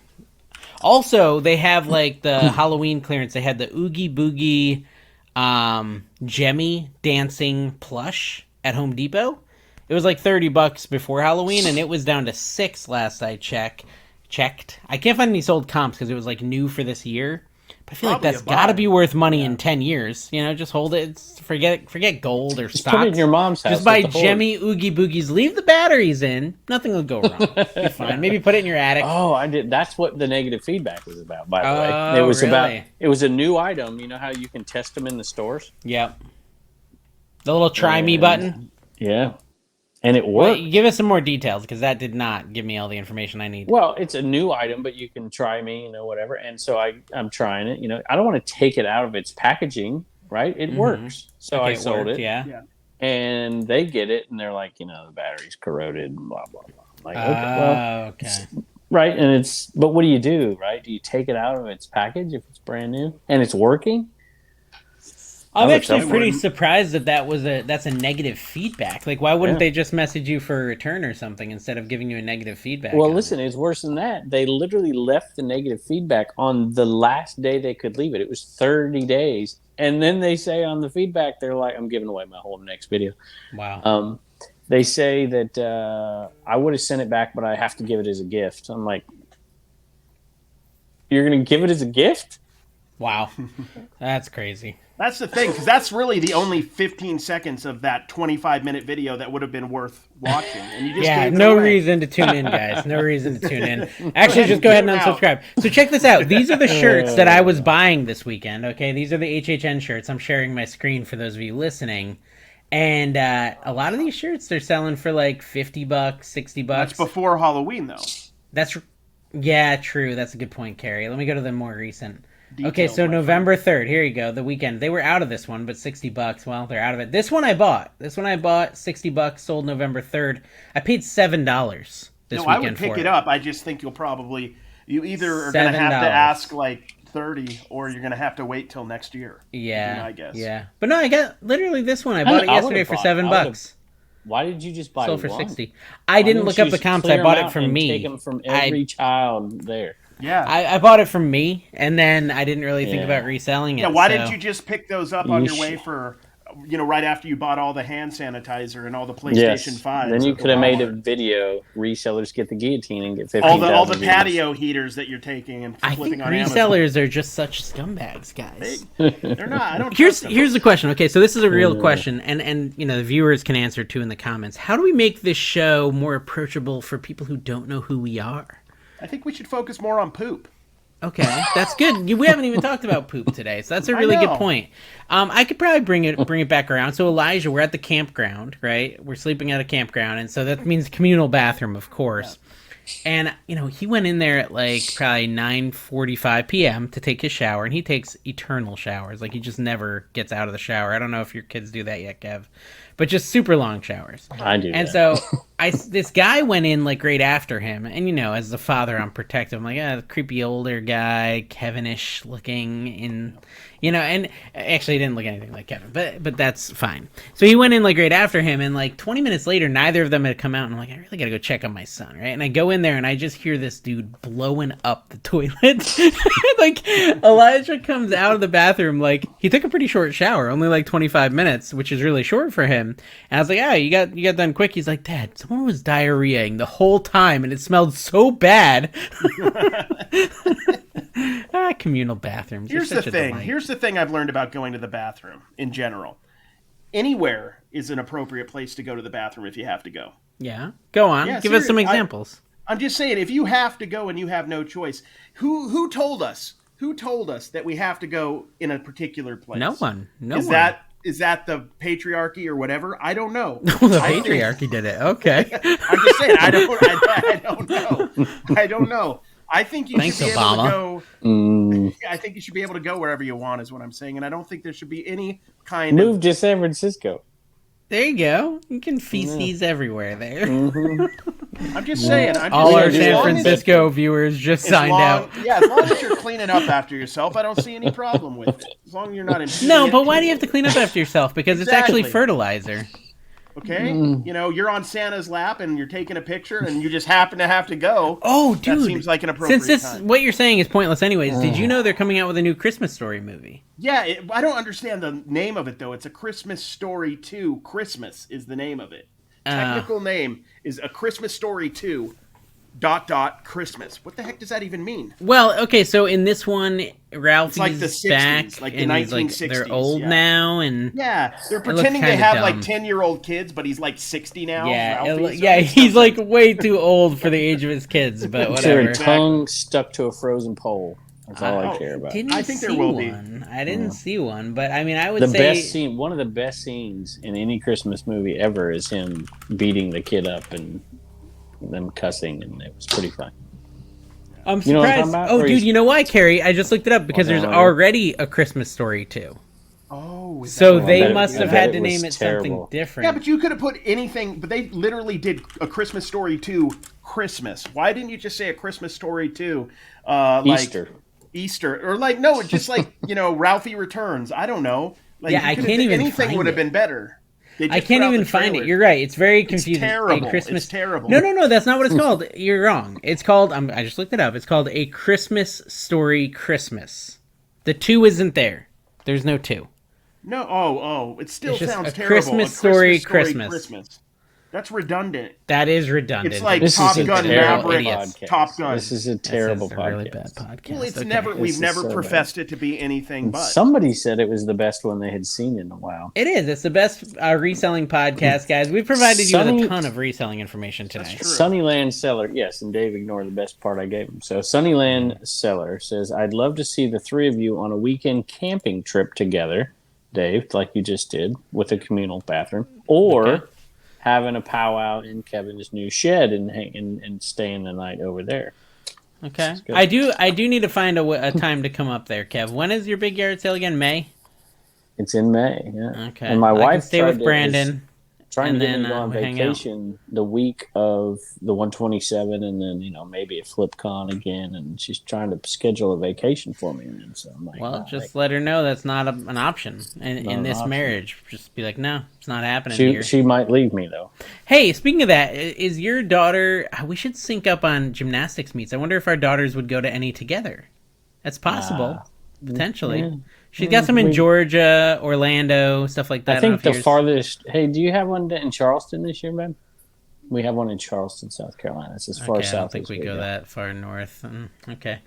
Also, they have like the Halloween clearance. They had the Oogie Boogie Jemmy dancing plush at Home Depot. It was like $30 before Halloween, and it was down to $6 last I checked. I can't find any sold comps because it was like new for this year. But I feel like that's got to be worth money in 10 years. You know, just hold it. Forget gold or stocks. Put it in your mom's house. Just buy Jemmy Oogie Boogies. Leave the batteries in. Nothing will go wrong. Be fine. Maybe put it in your attic. Oh, I did. That's what the negative feedback was about, by the way. It was really? It was a new item. You know how you can test them in the stores? Yep. The little try me button? Yeah. And it worked. Well, give us some more details, because that did not give me all the information I need. Well, it's a new item, but you can try me, whatever. And so I'm trying it. I don't want to take it out of its packaging, right? It works. So I sold it. Yeah. And they get it, and they're like, the battery's corroded, and blah, blah, blah. I'm like, okay, well, okay. Right. And but what do you do, right? Do you take it out of its package if it's brand new and it's working? I'm actually pretty surprised that's a negative feedback. Like, why wouldn't they just message you for a return or something instead of giving you a negative feedback? Well, listen, it's worse than that. They literally left the negative feedback on the last day they could leave it. It was 30 days. And then they say on the feedback, they're like, I'm giving away my whole next video. Wow. They say that I would have sent it back, but I have to give it as a gift. I'm like, you're going to give it as a gift? Wow. That's crazy. That's the thing, because that's really the only 15 seconds of that 25-minute video that would have been worth watching. And you just gave it away. Reason to tune in, guys. No reason to tune in. Actually, just go ahead and unsubscribe. So check this out. These are the shirts that I was buying this weekend, okay? These are the HHN shirts. I'm sharing my screen for those of you listening. And a lot of these shirts, they're selling for like $50, $60. That's before Halloween, though. Yeah, true. That's a good point, Carrie. Let me go to the more recent. Okay, so November 3rd. Here you go. The weekend. They were out of this one, but $60. Well, they're out of it. This one I bought. $60. Sold November 3rd. I paid $7 this weekend. I would pick it up. I just think you either are going to have to ask like 30, or you're going to have to wait till next year. Yeah, I guess. Yeah, but no, I got literally this one. I bought it yesterday for $7. Why did you just buy sold for $60? I didn't look up the comps. I bought it from me. Take them from every child there. Yeah, I bought it from me, and then I didn't really think about reselling it. Yeah, why didn't you just pick those up on your way for, right after you bought all the hand sanitizer and all the PlayStation 5? Then you could have made a video, resellers get the guillotine and get 15,000 all the patio heaters that you're taking and flipping on Amazon. Resellers are just such scumbags, guys. They're not. I don't. Here's the question. Okay, so this is a real question, and the viewers can answer too in the comments. How do we make this show more approachable for people who don't know who we are? I think we should focus more on poop. Okay, that's good. We haven't even talked about poop today, so that's a really good point. I could probably bring it back around. So Elijah, we're at the campground, right? We're sleeping at a campground, and so that means communal bathroom, of course. Yeah. And he went in there at like probably 9:45 p.m. to take his shower, and he takes eternal showers. Like he just never gets out of the shower. I don't know if your kids do that yet, Kev. but just super long showers. I do. And that. so this guy went in like right after him, and as the father, I'm protective. I'm like, the creepy older guy, Kevin-ish looking and actually he didn't look anything like Kevin, but that's fine. So he went in like right after him, and like 20 minutes later, neither of them had come out, and I'm like, I really gotta go check on my son, right? And I go in there, and I just hear this dude blowing up the toilet. Like Elijah comes out of the bathroom, like he took a pretty short shower, only like 25 minutes, which is really short for him. And I was like, you got done quick. He's like, Dad, someone was diarrheaing the whole time, and it smelled so bad. Communal bathrooms. Here's the thing I've learned about going to the bathroom in general. Anywhere is an appropriate place to go to the bathroom if you have to go. Yeah. Go on. Give us some examples. I'm just saying, if you have to go and you have no choice, who told us? Who told us that we have to go in a particular place? No one. Is that the patriarchy or whatever? I don't know. The patriarchy did it. Okay. I'm just saying, I don't know. I don't know. I think you should be able to go. I think you should be able to go wherever you want, is what I'm saying, and I don't think there should be any kind of move to San Francisco. There you go. You can feces everywhere there. I'm just saying. All our San Francisco viewers just signed out. Yeah, as long as you're cleaning up after yourself, I don't see any problem with it. As long as you're not in. No, but why do you have to clean up after yourself? Because it's actually fertilizer. Okay, you're on Santa's lap and you're taking a picture, and you just happen to have to go. Oh, dude, that seems like an appropriate time. What you're saying is pointless, anyways. Did you know they're coming out with a new Christmas Story movie? Yeah, I don't understand the name of it though. It's A Christmas Story 2. Christmas is the name of it. Technical name is A Christmas Story 2. ... Christmas. What the heck does that even mean? Well, okay, so in this one, Ralphie's like the 60s, back, like the and 1960s, he's like, they're old now, and they're pretending they have like 10-year-old kids, but he's like 60 now. Yeah, he's like way too old for the age of his kids, but whatever. Tongue stuck to a frozen pole. That's all I care about. I think there will be. I didn't see one, but I mean, I would say best scene, one of the best scenes in any Christmas movie ever, is him beating the kid up and them cussing, and it was pretty fun. I'm surprised. Dude, you know why, Carrie? I just looked it up because there's already a Christmas Story 2. Oh, so they must have had to name it something different. Yeah, but you could have put anything. But they literally did A Christmas Story 2 Christmas. Why didn't you just say A Christmas Story 2 Easter, or like no, just like Ralphie Returns. I don't know. Like, I can't even. Anything would have been better. I can't even find it. You're right. It's very confusing. It's terrible. It's terrible. No. That's not what it's called. You're wrong. It's called. I just looked it up. It's called A Christmas Story Christmas. The 2 isn't there. There's no 2. No. It still sounds terrible. Christmas Story Christmas. That's redundant. That is redundant. It's like Top Gun Maverick. Top Gun. This is a terrible podcast. Really bad podcast. Well, it's we've never professed it to be anything but. Somebody said it was the best one they had seen in a while. It is. It's the best reselling podcast, guys. We've provided you with a ton of reselling information today. Sunnyland Seller, yes, and Dave ignored the best part I gave him. So Sunnyland Seller says, I'd love to see the three of you on a weekend camping trip together, Dave, like you just did, with a communal bathroom, or having a powwow in Kevin's new shed and staying the night over there. Okay, I do need to find a time to come up there, Kev. When is your big yard sale again? May? It's in May. Yeah. Okay. And my wife can stay with Brandon. Trying to get me to go on vacation the week of the 127, and then maybe a FlipCon again, and she's trying to schedule a vacation for me. And so I'm like, well, just let her know that's not an option in this marriage. Just be like, no, it's not happening here. She might leave me though. Hey, speaking of that, is your daughter? We should sync up on gymnastics meets. I wonder if our daughters would go to any together. That's possible, potentially. Yeah. She's got some in Georgia, Orlando, stuff like that. I think the farthest... Hey, do you have one in Charleston this year, man? We have one in Charleston, South Carolina. It's as far south as I don't think we go that far north. Okay.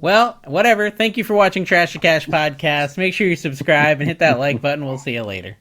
Well, whatever. Thank you for watching Trash to Cash Podcast. Make sure you subscribe and hit that like button. We'll see you later.